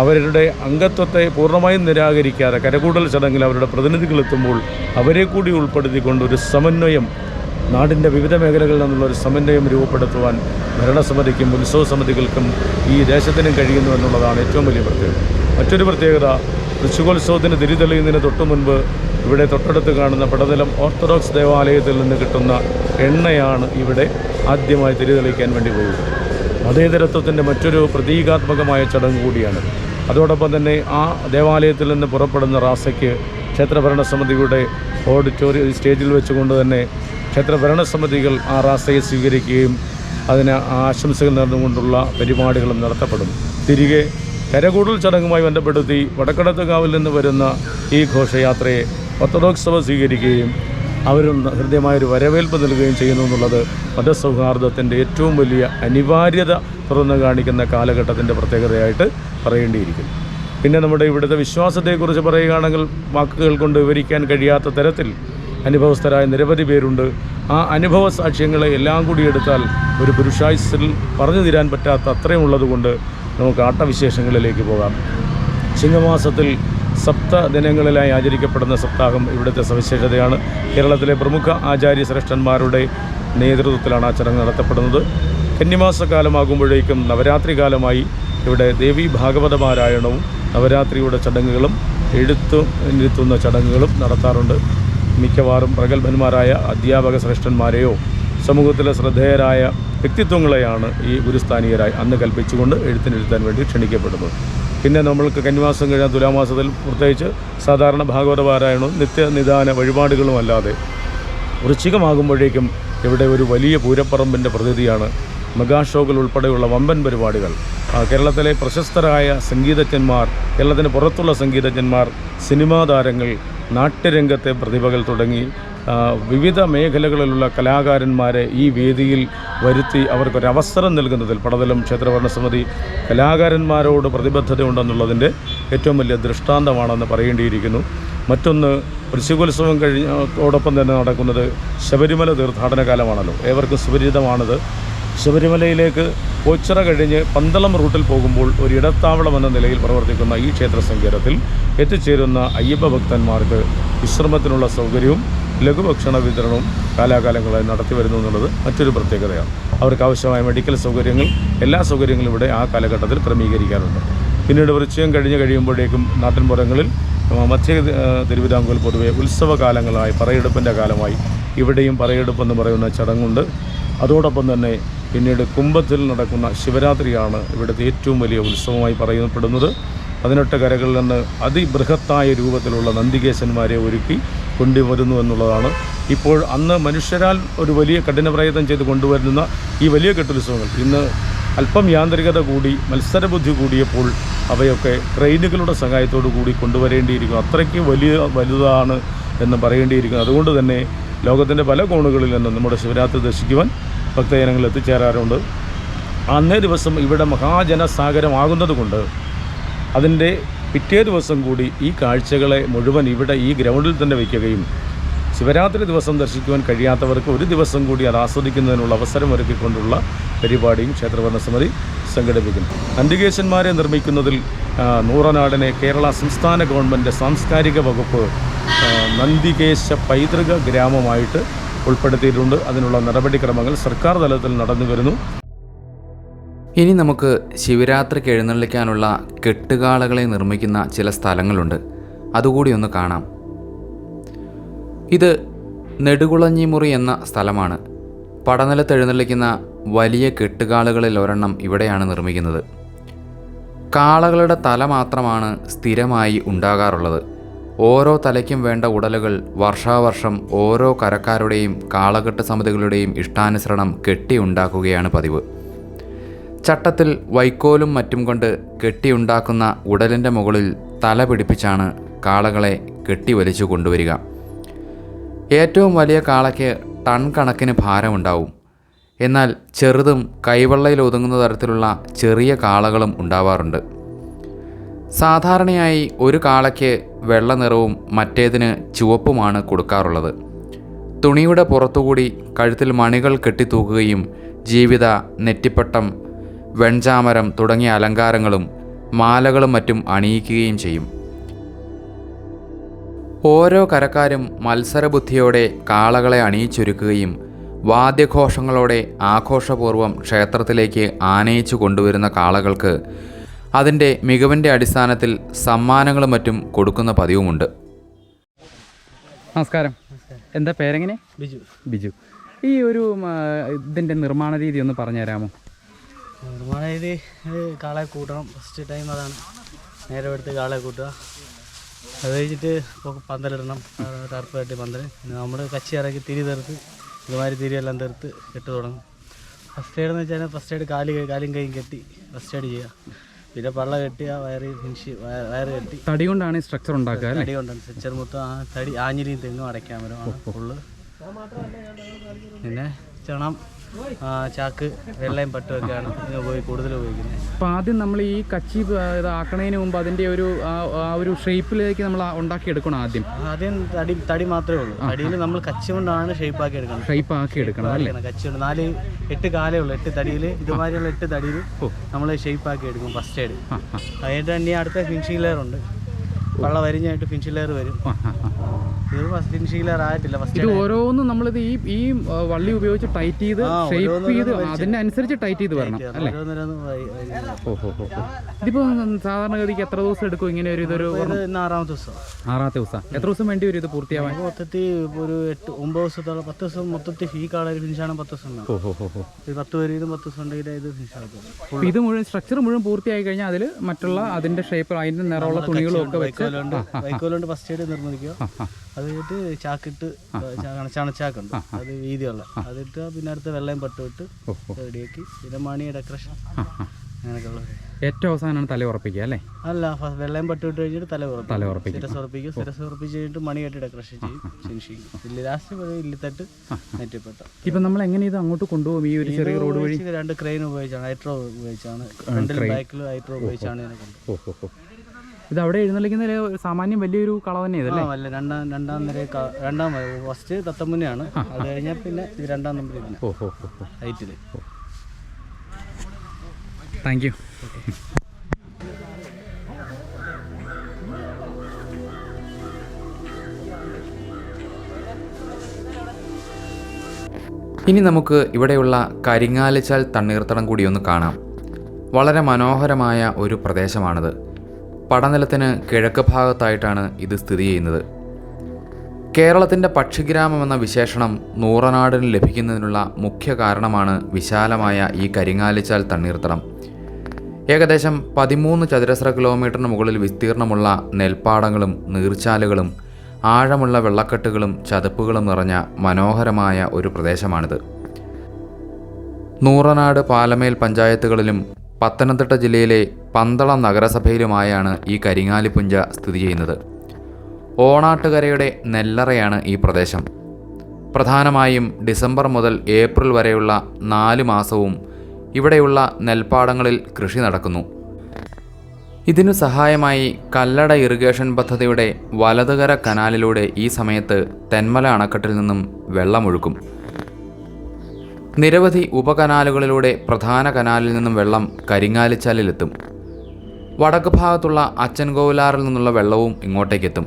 അവരുടെ അംഗത്വത്തെ പൂർണ്ണമായും നിരാകരിക്കാതെ കരകൂടൽ ചടങ്ങിൽ അവരുടെ പ്രതിനിധികളെത്തുമ്പോൾ അവരെ കൂടി ഉൾപ്പെടുത്തിക്കൊണ്ട് ഒരു സമന്വയം നാടിൻ്റെ വിവിധ മേഖലകളിൽ നിന്നുള്ളൊരു സമന്വയം രൂപപ്പെടുത്തുവാൻ ഭരണസമിതിക്കും ഉത്സവ സമിതികൾക്കും ഈ ദേശത്തിനും കഴിയുന്നു എന്നുള്ളതാണ് ഏറ്റവും വലിയ പ്രത്യേകത. മറ്റൊരു പ്രത്യേകത, വൃശ്ചികോത്സവത്തിന് തിരിതെളിയുന്നതിന് തൊട്ടു മുൻപ് ഇവിടെ തൊട്ടടുത്ത് കാണുന്ന പടനിലം ഓർത്തഡോക്സ് ദേവാലയത്തിൽ നിന്ന് കിട്ടുന്ന എണ്ണയാണ് ഇവിടെ ആദ്യമായി തിരിതെളിക്കാൻ വേണ്ടി പോകുന്നത്. മതേതരത്വത്തിൻ്റെ മറ്റൊരു പ്രതീകാത്മകമായ ചടങ്ങ് കൂടിയാണ്. അതോടൊപ്പം തന്നെ ആ ദേവാലയത്തിൽ നിന്ന് പുറപ്പെടുന്ന റാസയ്ക്ക് ക്ഷേത്ര ഭരണസമിതിയുടെ സ്റ്റേജിൽ വെച്ചുകൊണ്ട് തന്നെ ക്ഷേത്ര ഭരണസമിതികൾ ആ റാസയെ സ്വീകരിക്കുകയും അതിന് ആശംസകൾ നേർന്നുകൊണ്ടുള്ള പരിപാടികളും നടത്തപ്പെടുന്നു. തിരികെ കരകൂടൽ ചടങ്ങുമായി ബന്ധപ്പെടുത്തി വടക്കടത്തുകാവിൽ നിന്ന് വരുന്ന ഈ ഘോഷയാത്രയെ ഓർത്തഡോക്സ് സഭ സ്വീകരിക്കുകയും അവരും ഹൃദ്യമായൊരു വരവേൽപ്പ് നൽകുകയും ചെയ്യുന്നു എന്നുള്ളത് മതസൗഹാർദ്ദത്തിൻ്റെ ഏറ്റവും വലിയ അനിവാര്യത തുറന്നു കാണിക്കുന്ന കാലഘട്ടത്തിൻ്റെ പ്രത്യേകതയായിട്ട് പറയേണ്ടിയിരിക്കുന്നു. പിന്നെ നമ്മുടെ ഇവിടുത്തെ വിശ്വാസത്തെക്കുറിച്ച് പറയുകയാണെങ്കിൽ വാക്കുകൾ കൊണ്ട് വിവരിക്കാൻ കഴിയാത്ത തരത്തിൽ അനുഭവസ്ഥരായ നിരവധി പേരുണ്ട്. ആ അനുഭവ സാക്ഷ്യങ്ങളെ എല്ലാം കൂടി എടുത്താൽ ഒരു പുരുഷായുസ്സിൽ പറഞ്ഞു തീരാൻ പറ്റാത്ത അത്രയും ഉള്ളതുകൊണ്ട് നമുക്ക് ആട്ടവിശേഷങ്ങളിലേക്ക് പോകാം. ചിങ്ങമാസത്തിൽ സപ്ത ദിനങ്ങളിലായി ആചരിക്കപ്പെടുന്ന സപ്താഹം ഇവിടുത്തെ സവിശേഷതയാണ്. കേരളത്തിലെ പ്രമുഖ ആചാര്യശ്രേഷ്ഠന്മാരുടെ നേതൃത്വത്തിലാണ് ആ ചടങ്ങ് നടത്തപ്പെടുന്നത്. കന്നിമാസക്കാലമാകുമ്പോഴേക്കും നവരാത്രി കാലമായി ഇവിടെ ദേവീ ഭാഗവത പാരായണവും നവരാത്രിയുടെ ചടങ്ങുകളും എഴുത്തുന്ന ചടങ്ങുകളും നടത്താറുണ്ട്. മിക്കവാറും പ്രഗത്ഭന്മാരായ അധ്യാപക ശ്രേഷ്ഠന്മാരെയോ സമൂഹത്തിലെ ശ്രദ്ധേയരായ വ്യക്തിത്വങ്ങളെയാണ് ഈ ഗുരുസ്ഥാനീയരായി അന്ന് കൽപ്പിച്ചുകൊണ്ട് എഴുത്തിനിരുത്താൻ വേണ്ടി ക്ഷണിക്കപ്പെടുന്നത്. പിന്നെ നമ്മൾക്ക് കന്നിമാസം കഴിഞ്ഞാൽ തുലാമാസത്തിൽ പ്രത്യേകിച്ച് സാധാരണ ഭാഗവത പാരായണവും നിത്യനിദാന വഴിപാടുകളും അല്ലാതെ വൃശ്ചികമാകുമ്പോഴേക്കും ഇവിടെ ഒരു വലിയ പൂരപ്പറമ്പിൻ്റെ പ്രതീതിയാണ്. മെഗാഷോകൾ ഉൾപ്പെടെയുള്ള വമ്പൻ പരിപാടികൾ. കേരളത്തിലെ പ്രശസ്തരായ സംഗീതജ്ഞന്മാർ, കേരളത്തിന് പുറത്തുള്ള സംഗീതജ്ഞന്മാർ, സിനിമാ താരങ്ങൾ, നാട്യരംഗത്തെ പ്രതിഭകൾ തുടങ്ങി വിവിധ മേഖലകളിലുള്ള കലാകാരന്മാരെ ഈ വേദിയിൽ വരുത്തി അവർക്കൊരവസരം നൽകുന്നതിൽ പടതലം ക്ഷേത്രഭരണസമിതി കലാകാരന്മാരോട് പ്രതിബദ്ധതയുണ്ടെന്നുള്ളതിൻ്റെ ഏറ്റവും വലിയ ദൃഷ്ടാന്തമാണെന്ന് പറയേണ്ടിയിരിക്കുന്നു. മറ്റൊന്ന്, വൃശ്ചികോത്സവം കഴിഞ്ഞോടൊപ്പം തന്നെ നടക്കുന്നത് ശബരിമല തീർത്ഥാടന കാലമാണല്ലോ. ഏവർക്കും സുപരിചിതമാണത്. ശബരിമലയിലേക്ക് ഓച്ചിറ കഴിഞ്ഞ് പന്തളം റൂട്ടിൽ പോകുമ്പോൾ ഒരു ഇടത്താവളം എന്ന നിലയിൽ പ്രവർത്തിക്കുന്ന ഈ ക്ഷേത്ര സങ്കേതത്തിൽ എത്തിച്ചേരുന്ന അയ്യപ്പ ഭക്തന്മാർക്ക് വിശ്രമത്തിനുള്ള സൗകര്യവും ലഘുഭക്ഷണ വിതരണവും കാലാകാലങ്ങളായി നടത്തി വരുന്നു എന്നുള്ളത് മറ്റൊരു പ്രത്യേകതയാണ്. അവർക്ക് ആവശ്യമായ മെഡിക്കൽ സൗകര്യങ്ങൾ, എല്ലാ സൗകര്യങ്ങളും ഇവിടെ ആ കാലഘട്ടത്തിൽ ക്രമീകരിക്കാറുണ്ട്. പിന്നീട് വൃശ്ചികം കഴിയുമ്പോഴേക്കും നാട്ടിൻപുറങ്ങളിൽ മധ്യ തിരുവിതാംകൂർ പൊതുവെ ഉത്സവകാലങ്ങളായി പറയെടുപ്പിൻ്റെ കാലമായി ഇവിടെയും പറയെടുപ്പെന്ന് പറയുന്ന ചടങ്ങുണ്ട്. അതോടൊപ്പം തന്നെ പിന്നീട് കുംഭത്തിൽ നടക്കുന്ന ശിവരാത്രിയാണ് ഇവിടുത്തെ ഏറ്റവും വലിയ ഉത്സവമായി പറയപ്പെടുന്നത്. 18 കരകളിൽ നിന്ന് അതിബൃഹത്തായ രൂപത്തിലുള്ള നന്ദികേശന്മാരെ ഒരുക്കി കൊണ്ടുവരുന്നു എന്നുള്ളതാണ്. ഇപ്പോൾ അന്ന് മനുഷ്യരാൽ ഒരു വലിയ കഠിന പ്രയത്നം ചെയ്ത് കൊണ്ടുവരുന്ന ഈ വലിയ കെട്ടുത്സവങ്ങൾ ഇന്ന് അല്പം യാന്ത്രികത കൂടി മത്സരബുദ്ധി കൂടിയപ്പോൾ അവയൊക്കെ ക്രെയിനുകളുടെ സഹായത്തോടു കൂടി കൊണ്ടുവരേണ്ടിയിരിക്കുന്നു. അത്രയ്ക്ക് വലുതാണ് എന്ന് പറയേണ്ടിയിരിക്കുന്നു. അതുകൊണ്ട് തന്നെ ലോകത്തിൻ്റെ പല കോണുകളിൽ നിന്നും നമ്മുടെ ശിവരാത്രി ദർശിക്കുവാൻ ഭക്തജനങ്ങൾ എത്തിച്ചേരാറുണ്ട്. അന്നേ ദിവസം ഇവിടെ മഹാജനസാഗരമാകുന്നത് കൊണ്ട് അതിൻ്റെ പിറ്റേ ദിവസം കൂടി ഈ കാഴ്ചകളെ മുഴുവൻ ഇവിടെ ഈ ഗ്രൗണ്ടിൽ തന്നെ വയ്ക്കുകയും ശിവരാത്രി ദിവസം ദർശിക്കുവാൻ കഴിയാത്തവർക്ക് ഒരു ദിവസം കൂടി അത് ആസ്വദിക്കുന്നതിനുള്ള അവസരമൊരുക്കിക്കൊണ്ടുള്ള പരിപാടിയും ക്ഷേത്രഭരണസമിതി സംഘടിപ്പിക്കുന്നു. നന്ദികേശന്മാരെ നിർമ്മിക്കുന്നതിൽ നൂറനാടിനെ കേരള സംസ്ഥാന ഗവൺമെൻറ് സാംസ്കാരിക വകുപ്പ് നന്ദികേശ പൈതൃക ഗ്രാമമായിട്ട് ഉൾപ്പെടുത്തിയിട്ടുണ്ട്. അതിനുള്ള നടപടിക്രമങ്ങൾ സർക്കാർ തലത്തിൽ നടന്നു വരുന്നു. ഇനി നമുക്ക് ശിവരാത്രിക്ക് എഴുന്നള്ളിക്കാനുള്ള കെട്ടുകാളകളെ നിർമ്മിക്കുന്ന ചില സ്ഥലങ്ങളുണ്ട്. അതുകൂടി ഒന്ന് കാണാം. ഇത് നെടുകുളഞ്ഞിമുറി എന്ന സ്ഥലമാണ്. പടനിലത്ത് എഴുന്നള്ളിക്കുന്ന വലിയ കെട്ടുകാളുകളിൽ ഒരെണ്ണം ഇവിടെയാണ് നിർമ്മിക്കുന്നത്. കാളകളുടെ തല മാത്രമാണ് സ്ഥിരമായി ഉണ്ടാകാറുള്ളത്. ഓരോ തലയ്ക്കും വേണ്ട ഉടലുകൾ വർഷാവർഷം ഓരോ കരക്കാരുടെയും കാളകെട്ട് സമിതികളുടെയും ഇഷ്ടാനുസരണം കെട്ടിയുണ്ടാക്കുകയാണ് പതിവ്. ചട്ടത്തിൽ വൈക്കോലും മറ്റും കൊണ്ട് കെട്ടിയുണ്ടാക്കുന്ന ഉടലിൻ്റെ മുകളിൽ തല പിടിപ്പിച്ചാണ് കാളകളെ കെട്ടിവലിച്ചു കൊണ്ടുവരിക. ഏറ്റവും വലിയ കാളയ്ക്ക് ടൺ കണക്കിന് ഭാരമുണ്ടാവും. എന്നാൽ ചെറുതും കൈവെള്ളയിൽ ഒതുങ്ങുന്ന തരത്തിലുള്ള ചെറിയ കാളകളും ഉണ്ടാവാറുണ്ട്. സാധാരണയായി ഒരു കാളയ്ക്ക് വെള്ള നിറവും മറ്റേതിന് ചുവപ്പുമാണ് കൊടുക്കാറുള്ളത്. തുണിയുടെ പുറത്തുകൂടി കഴുത്തിൽ മണികൾ കെട്ടിത്തൂക്കുകയും ജീവിത, നെറ്റിപ്പട്ടം, വെൺചാമരം തുടങ്ങിയ അലങ്കാരങ്ങളും മാലകളും മറ്റും അണിയിക്കുകയും ചെയ്യും. ഓരോ കരക്കാരും മത്സരബുദ്ധിയോടെ കാളകളെ അണിയിച്ചൊരുക്കുകയും വാദ്യഘോഷങ്ങളോടെ ആഘോഷപൂർവ്വം ക്ഷേത്രത്തിലേക്ക് ആനയിച്ചു കൊണ്ടുവരുന്ന കാളകൾക്ക് അതിൻ്റെ മികവിൻ്റെ അടിസ്ഥാനത്തിൽ സമ്മാനങ്ങളും മറ്റും കൊടുക്കുന്ന പതിവുമുണ്ട്. നമസ്കാരം. എന്താ പേരെങ്ങനെ? ബിജു. ഈ ഒരു ഇതിൻ്റെ നിർമ്മാണ രീതി ഒന്ന് പറഞ്ഞു തരാമോ? നിർമ്മാണ രീതി കാളെ കൂട്ടണം. ഫസ്റ്റ് ടൈം അതാണ്. നേരെ എടുത്ത് കാളെ കൂട്ടുക, അത് കഴിഞ്ഞിട്ട് ഇപ്പോൾ പന്തലിടണം, ടർപ്പ് കെട്ടി പന്തൽ. പിന്നെ നമ്മൾ കച്ചി ഇറക്കി തിരി തീർത്ത് ഇതുമാതിരി തിരിയെല്ലാം തീർത്ത് കെട്ട് തുടങ്ങും. ഫസ്റ്റ് എയ്ഡ് എന്ന് വെച്ചാൽ ഫസ്റ്റ് എയ്ഡ് കാലും കൈയും കെട്ടി ഫസ്റ്റ് എയ്ഡ് ചെയ്യുക. പിന്നെ പള്ള കെട്ടി ആ വയറ് കെട്ടി തടി കൊണ്ടാണ് ഈ സ്ട്രക്ചർ ഉണ്ടാക്കുക. തടി കൊണ്ടാണ് സ്ട്രക്ചർ മൊത്തം. ആ തടി ആഞ്ഞിലിയും തെങ്ങും അടയ്ക്കാൻ പറ്റും ഫുള്ള്. പിന്നെ ചണം, ചാക്ക്, വെള്ളയും പട്ടുമൊക്കെയാണ് കൂടുതൽ ഉപയോഗിക്കുന്നത്. അപ്പോൾ ആദ്യം നമ്മൾ ഈ കച്ചി ഇതാക്കണതിന് മുമ്പ് അതിൻ്റെ ഒരു ഷേപ്പിലേക്ക് നമ്മൾ ഉണ്ടാക്കിയെടുക്കണം. ആദ്യം തടി മാത്രമേ ഉള്ളൂ. തടിയിൽ നമ്മൾ കച്ചി കൊണ്ടാണ് ഷേപ്പാക്കി എടുക്കണം അല്ലേ? കച്ചി കൊണ്ട് 8 കാലേ ഉള്ളൂ. 8 തടിയിൽ ഇതുമാതിരിയുള്ള 8 തടിയിൽ നമ്മൾ ഷേപ്പാക്കി എടുക്കും ഫസ്റ്റ് എയ്ഡ്. അതിനായിട്ട് തന്നെ അടുത്ത ഫിനിഷിംഗ് ലെയർ ഉണ്ട്. വള്ള വരിഞ്ഞായിട്ട് ഫിനിഷിംഗ് ലെയർ വരും. ഇത് ഫിനിഷിംഗ് ലെയർ ആയിട്ടില്ല. ഫസ്റ്റ് ഓരോന്നും നമ്മളിത് ഈ വള്ളി ഉപയോഗിച്ച് ടൈറ്റ് ചെയ്ത് ഷേപ്പ് ചെയ്ത് അതിനനുസരിച്ച് ടൈറ്റ് ചെയ്ത് വരണം അല്ലേ? ഇതിപ്പോൾ സാധാരണഗതിക്ക് എത്ര ദിവസം എടുക്കും ഇങ്ങനെ ഒരു ഇതൊരു? 6ാമത്തെ ദിവസം. എത്ര ദിവസം വേണ്ടി വരും ഇത് പൂർത്തിയാവാൻ? മൊത്തത്തിൽ ഒരു 9 ദിവസത്തോളം. 10 ദിവസം മൊത്തത്തിൽ ഈ കാള ഫിനിഷാണ് 10 ദിവസം. 10 വരെ 10 ദിവസം ഉണ്ടെങ്കിൽ ഇത് ഫിനിഷ് ആകും. ഇത് മുഴുവൻ സ്ട്രക്ചർ മുഴുവൻ പൂർത്തിയായി കഴിഞ്ഞാൽ അതിൽ മറ്റുള്ള അതിന്റെ ഷേപ്പ് അതിന്റെ നിറമുള്ള തുണികളും ഒക്കെ വെച്ച് വൈക്കോലുകൊണ്ട് ഫസ്റ്റ് എയ്ഡ് നിർമ്മിക്കുക. അത് കഴിഞ്ഞിട്ട് ചാക്കിട്ട് ചണച്ചാക്കുണ്ട്, അത് വീതിയുള്ള അതിട്ട് പിന്നെ അടുത്ത വെള്ളയും പട്ടുമിട്ട് റെഡിയാക്കി പിന്നെ മണി ഡെക്കറേഷൻ അങ്ങനെയൊക്കെയുള്ളത്. ഏറ്റവും അവസാനമാണ് തല ഉറപ്പിക്കുക അല്ലേ? അല്ല, വെള്ളയും പട്ടുമിട്ട് കഴിഞ്ഞിട്ട് തല ഉറപ്പിക്കും. സിരസ് ഉറപ്പിച്ച് കഴിഞ്ഞിട്ട് മണി കെട്ടി ഡെക്കറേഷൻ ചെയ്യും. ഫിനിഷിങ് ലാസ്റ്റ് ഇല്ലിത്തട്ട് നെറ്റിപ്പെട്ട. ഇപ്പം നമ്മൾ എങ്ങനെ ഇത് അങ്ങോട്ട് കൊണ്ടുപോകും? ഈ ഒരു ചെറിയ റോഡ് വഴി 2 ക്രെയിൻ ഉപയോഗിച്ചാണ്, ഹൈഡ്രോ ഉപയോഗിച്ചാണ്, ഫ്രണ്ടിലും ബാക്കിലും ഹൈഡ്രോ ഉപയോഗിച്ചാണ് ഇതിനെ കൊണ്ടുപോകും. ഇത് അവിടെ എഴുന്നള്ളിക്കുന്ന സാമാന്യം വലിയൊരു കള തന്നെ ഇതല്ലേ? അല്ല, രണ്ടാം ഫസ്റ്റ് തത്തമുന്നയാണ്. അത് കഴിഞ്ഞാൽ പിന്നെ ഇത് 2ാം നമ്പർ ഇതിന് ഹൈറ്റിൽ. Thank you. ഇനി നമുക്ക് ഇവിടെയുള്ള കരിങ്ങാലിച്ചാൽ തണ്ണീർത്തടം കൂടി ഒന്ന് കാണാം. വളരെ മനോഹരമായ ഒരു പ്രദേശമാണിത്. പടനിലത്തിന് കിഴക്ക് ഭാഗത്തായിട്ടാണ് ഇത് സ്ഥിതി ചെയ്യുന്നത്. കേരളത്തിൻ്റെ പക്ഷിഗ്രാമം എന്ന വിശേഷണം നൂറനാടിന് ലഭിക്കുന്നതിനുള്ള മുഖ്യ കാരണമാണ് വിശാലമായ ഈ കരിങ്ങാലിച്ചാൽ തണ്ണീർത്തടം. ഏകദേശം 13 ചതുരശ്ര കിലോമീറ്ററിന് മുകളിൽ വിസ്തീർണമുള്ള നെൽപ്പാടങ്ങളും നീർച്ചാലുകളും ആഴമുള്ള വെള്ളക്കെട്ടുകളും ചതുപ്പുകളും നിറഞ്ഞ മനോഹരമായ ഒരു പ്രദേശമാണിത്. നൂറനാട്, പാലമേൽ പഞ്ചായത്തുകളിലും പത്തനംതിട്ട ജില്ലയിലെ പന്തളം നഗരസഭയിലുമായാണ് ഈ കരിങ്ങാലിപ്പുഞ്ച സ്ഥിതി ചെയ്യുന്നത്. ഓണാട്ടുകരയുടെ നെല്ലറയാണ് ഈ പ്രദേശം. പ്രധാനമായും ഡിസംബർ മുതൽ ഏപ്രിൽ വരെയുള്ള 4 മാസവും ഇവിടെയുള്ള നെൽപ്പാടങ്ങളിൽ കൃഷി നടക്കുന്നു. ഇതിനു സഹായമായി കല്ലട ഇറിഗേഷൻ പദ്ധതിയുടെ വലതുകര കനാലിലൂടെ ഈ സമയത്ത് തെന്മല അണക്കെട്ടിൽ നിന്നും വെള്ളമൊഴുക്കും. നിരവധി ഉപകനാലുകളിലൂടെ പ്രധാന കനാലിൽ നിന്നും വെള്ളം കരിങ്ങാലിച്ചാലിലെത്തും. വടക്ക് ഭാഗത്തുള്ള അച്ചൻകോവിലാറിൽ നിന്നുള്ള വെള്ളവും ഇങ്ങോട്ടേക്കെത്തും.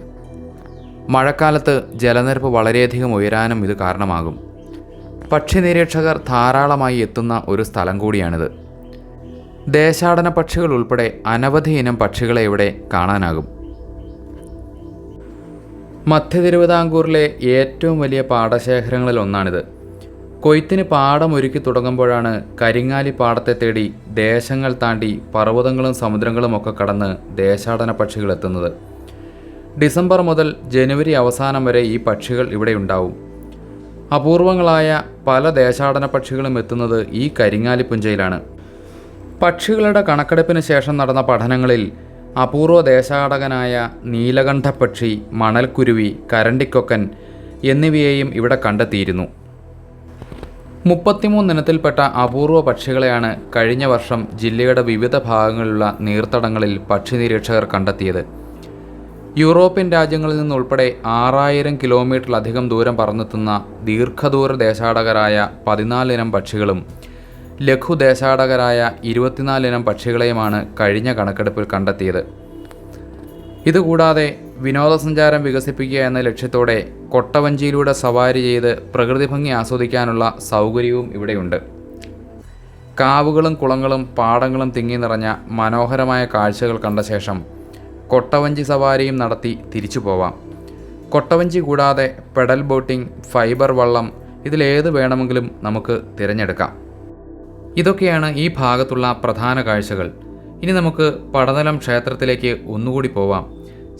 മഴക്കാലത്ത് ജലനിരപ്പ് വളരെയധികം ഉയരാനും ഇത് കാരണമാകും. പക്ഷി നിരീക്ഷകർ ധാരാളമായി എത്തുന്ന ഒരു സ്ഥലം കൂടിയാണിത്. ദേശാടന പക്ഷികൾ ഉൾപ്പെടെ അനവധി ഇനം പക്ഷികളെ ഇവിടെ കാണാനാകും. മധ്യ തിരുവിതാംകൂറിലെ ഏറ്റവും വലിയ പാടശേഖരങ്ങളിൽ ഒന്നാണിത്. കൊയ്ത്തിന് പാടം ഒരുക്കി തുടങ്ങുമ്പോഴാണ് കരിങ്ങാലി പാടത്തെ തേടി ദേശങ്ങൾ താണ്ടി പർവ്വതങ്ങളും സമുദ്രങ്ങളുമൊക്കെ കടന്ന് ദേശാടന പക്ഷികൾ എത്തുന്നത്. ഡിസംബർ മുതൽ ജനുവരി അവസാനം വരെ ഈ പക്ഷികൾ ഇവിടെ ഉണ്ടാവും. അപൂർവങ്ങളായ പല ദേശാടന പക്ഷികളും എത്തുന്നത് ഈ കരിങ്ങാലിപ്പുഞ്ചയിലാണ്. പക്ഷികളുടെ കണക്കെടുപ്പിന് ശേഷം നടന്ന പഠനങ്ങളിൽ അപൂർവ ദേശാടകനായ നീലകണ്ഠപ്പക്ഷി, മണൽക്കുരുവി, കരണ്ടിക്കൊക്കൻ എന്നിവയെയും ഇവിടെ കണ്ടെത്തിയിരുന്നു. 33 ഇനത്തിൽപ്പെട്ട അപൂർവ പക്ഷികളെയാണ് കഴിഞ്ഞ വർഷം ജില്ലയുടെ വിവിധ ഭാഗങ്ങളിലുള്ള നീർത്തടങ്ങളിൽ പക്ഷി നിരീക്ഷകർ കണ്ടെത്തിയത്. യൂറോപ്യൻ രാജ്യങ്ങളിൽ നിന്നുൾപ്പെടെ 6000 കിലോമീറ്ററിലധികം ദൂരം പറന്നെത്തുന്ന ദീർഘദൂര ദേശാടകരായ 14 ഇനം പക്ഷികളും ലഘുദേശാടകരായ 24 ഇനം പക്ഷികളെയുമാണ് കഴിഞ്ഞ കണക്കെടുപ്പിൽ കണ്ടെത്തിയത്. ഇതുകൂടാതെ വിനോദസഞ്ചാരം വികസിപ്പിക്കുക എന്ന ലക്ഷ്യത്തോടെ കൊട്ടവഞ്ചിയിലൂടെ സവാരി ചെയ്ത് പ്രകൃതി ഭംഗി ആസ്വദിക്കാനുള്ള സൗകര്യവും ഇവിടെയുണ്ട്. കാവുകളും കുളങ്ങളും പാടങ്ങളും തിങ്ങി നിറഞ്ഞ മനോഹരമായ കാഴ്ചകൾ കണ്ട ശേഷം കൊട്ടവഞ്ചി സവാരിയും നടത്തി തിരിച്ചു പോവാം. കൊട്ടവഞ്ചി കൂടാതെ പെഡൽ ബോട്ടിംഗ്, ഫൈബർ വള്ളം, ഇതിലേത് വേണമെങ്കിലും നമുക്ക് തിരഞ്ഞെടുക്കാം. ഇതൊക്കെയാണ് ഈ ഭാഗത്തുള്ള പ്രധാന കാഴ്ചകൾ. ഇനി നമുക്ക് പടനിലം ക്ഷേത്രത്തിലേക്ക് ഒന്നുകൂടി പോവാം.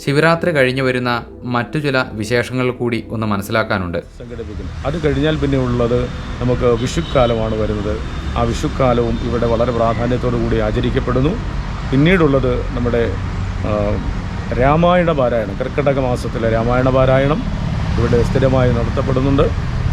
ശിവരാത്രി കഴിഞ്ഞു വരുന്ന മറ്റു ചില വിശേഷങ്ങൾ കൂടി ഒന്ന് മനസ്സിലാക്കാനുണ്ട്. സംഘടിപ്പിക്കുന്നു. അത് കഴിഞ്ഞാൽ പിന്നെ ഉള്ളത് നമുക്ക് വിഷുക്കാലമാണ് വരുന്നത്. ആ വിഷുക്കാലവും ഇവിടെ വളരെ പ്രാധാന്യത്തോടു കൂടി ആചരിക്കപ്പെടുന്നു. പിന്നീടുള്ളത് നമ്മുടെ രാമായണ പാരായണം, കർക്കിടക മാസത്തിലെ രാമായണ പാരായണം ഇവിടെ സ്ഥിരമായി നടത്തപ്പെടുന്നുണ്ട്.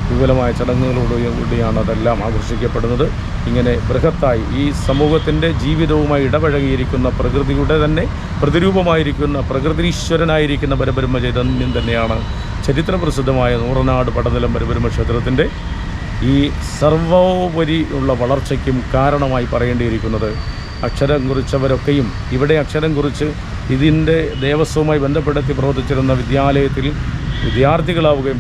വിപുലമായ ചടങ്ങുകളോടുകൂടിയാണ് അതെല്ലാം ആഘോഷിക്കപ്പെടുന്നത്. ഇങ്ങനെ ബൃഹത്തായി ഈ സമൂഹത്തിൻ്റെ ജീവിതവുമായി ഇടപഴകിയിരിക്കുന്ന പ്രകൃതിയുടെ തന്നെ പ്രതിരൂപമായിരിക്കുന്ന പ്രകൃതീശ്വരനായിരിക്കുന്ന പരബ്രഹ്മ ചൈതന്യം തന്നെയാണ് ചരിത്രപ്രസിദ്ധമായ നൂറനാട് പടനിലം പരബ്രഹ്മ ക്ഷേത്രത്തിൻ്റെ ഈ സർവോപരി ഉള്ള വളർച്ചയ്ക്കും കാരണമായി പറയേണ്ടിയിരിക്കുന്നത്. അക്ഷരം കുറിച്ചവരൊക്കെയും ഇവിടെ അക്ഷരം കുറിച്ച് ഇതിൻ്റെ ദേവസ്വവുമായി ബന്ധപ്പെടുത്തി പ്രവർത്തിച്ചിരുന്ന വിദ്യാലയത്തിൽ വിദ്യാർത്ഥികളാവുകയും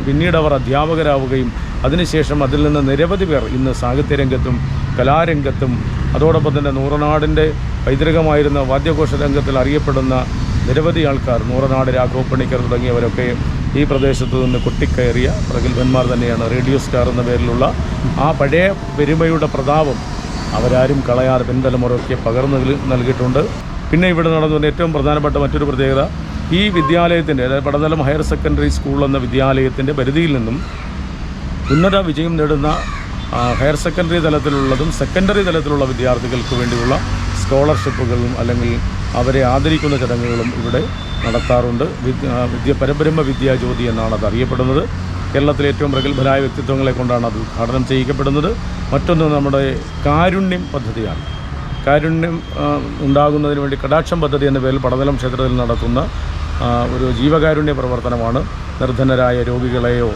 പിന്നീട് അവർ അധ്യാപകരാവുകയും അതിനുശേഷം അതിൽ നിന്ന് നിരവധി പേർ ഇന്ന് സാഹിത്യരംഗത്തും കലാരംഗത്തും അതോടൊപ്പം തന്നെ നൂറനാടിൻ്റെ പൈതൃകമായിരുന്ന വാദ്യഘോഷ രംഗത്തിൽ അറിയപ്പെടുന്ന നിരവധി ആൾക്കാർ, നൂറനാട് രാഘവ പണിക്കർ തുടങ്ങിയവരൊക്കെ ഈ പ്രദേശത്തു നിന്ന് കൊട്ടിക്കയറിയ പ്രഗത്ഭന്മാർ തന്നെയാണ്. റേഡിയോ സ്റ്റാർ എന്ന പേരിലുള്ള ആ പഴയ പെരുമയുടെ പ്രതാപം അവരാരും കളയാതെ പിൻതലമുറയ്ക്ക് പകർന്നു നൽകിയിട്ടുണ്ട്. പിന്നെ ഇവിടെ നടന്ന ഏറ്റവും പ്രധാനപ്പെട്ട മറ്റൊരു പ്രത്യേകത, ഈ വിദ്യാലയത്തിൻ്റെ, അതായത് പടനിലം ഹയർ സെക്കൻഡറി സ്കൂൾ എന്ന വിദ്യാലയത്തിൻ്റെ പരിധിയിൽ നിന്നും ഉന്നത വിജയം നേടുന്ന ഹയർ സെക്കൻഡറി തലത്തിലുള്ളതും സെക്കൻഡറി തലത്തിലുള്ള വിദ്യാർത്ഥികൾക്ക് വേണ്ടിയുള്ള സ്കോളർഷിപ്പുകളും അല്ലെങ്കിൽ അവരെ ആദരിക്കുന്ന ചടങ്ങുകളും ഇവിടെ നടത്താറുണ്ട്. പരബ്രഹ്മ വിദ്യാജ്യോതി എന്നാണ് അത് അറിയപ്പെടുന്നത്. കേരളത്തിലെ ഏറ്റവും പ്രഗത്ഭരായ വ്യക്തിത്വങ്ങളെ കൊണ്ടാണ് അത് ഉദ്ഘാടനം ചെയ്യിക്കപ്പെടുന്നത്. മറ്റൊന്ന് നമ്മുടെ കാരുണ്യം പദ്ധതിയാണ്. കാരുണ്യം ഉണ്ടാകുന്നതിന് വേണ്ടി കടാക്ഷം പദ്ധതി എന്ന പേരിൽ പടനിലം ക്ഷേത്രത്തിൽ നടത്തുന്ന ഒരു ജീവകാരുണ്യ പ്രവർത്തനമാണ്. നിർധനരായ രോഗികളെയോ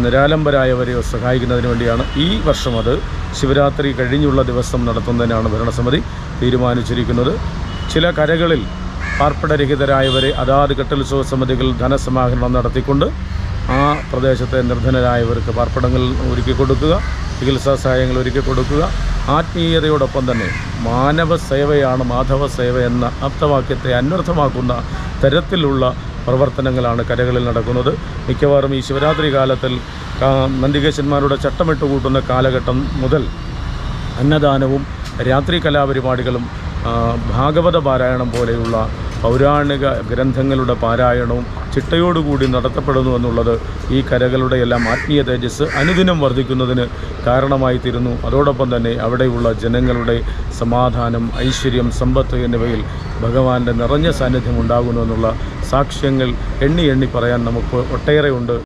നിരാലംബരായവരെയോ സഹായിക്കുന്നതിന് വേണ്ടിയാണ്. ഈ വർഷം അത് ശിവരാത്രി കഴിഞ്ഞുള്ള ദിവസം നടത്തുന്നതിനാണ് ഭരണസമിതി തീരുമാനിച്ചിരിക്കുന്നത്. ചില കരകളിൽ പാർപ്പിടരഹിതരായവരെ അതാത് കെട്ടുത്സവ സമിതികൾ ധനസമാഹരണം നടത്തിക്കൊണ്ട് ആ പ്രദേശത്തെ നിർധനരായവർക്ക് പാർപ്പിടങ്ങൾ ഒരുക്കി കൊടുക്കുക, ചികിത്സാ സഹായങ്ങൾ ഒരുക്കി കൊടുക്കുക. ആത്മീയതയോടൊപ്പം തന്നെ മാനവ സേവയാണ് മാധവ സേവ എന്ന ആപ്തവാക്യത്തെ അന്വർത്ഥമാക്കുന്ന തരത്തിലുള്ള പ്രവർത്തനങ്ങളാണ് കരകളിൽ നടക്കുന്നത്. മിക്കവാറും ഈ ശിവരാത്രി കാലത്തിൽ നന്ദികേശന്മാരുടെ ചട്ടമിട്ട് കൂട്ടുന്ന കാലഘട്ടം മുതൽ അന്നദാനവും രാത്രി കലാപരിപാടികളും ഭാഗവത പാരായണം പോലെയുള്ള പൗരാണിക ഗ്രന്ഥങ്ങളുടെ പാരായണവും ചിട്ടയോടുകൂടി നടത്തപ്പെടുന്നു എന്നുള്ളത് ഈ കരകളുടെ എല്ലാം ആത്മീയ തേജസ് അനുദിനം വർദ്ധിക്കുന്നതിന് കാരണമായി തീരുന്നു. അതോടൊപ്പം തന്നെ അവിടെയുള്ള ജനങ്ങളുടെ സമാധാനം, ഐശ്വര്യം, സമ്പത്ത് എന്നിവയിൽ ഭഗവാന്റെ നിറഞ്ഞ സാന്നിധ്യം ഉണ്ടാകുന്നു എന്നുള്ള സാക്ഷ്യങ്ങൾ എണ്ണി പറയാൻ നമുക്ക് ഒട്ടേറെ ഉണ്ട്.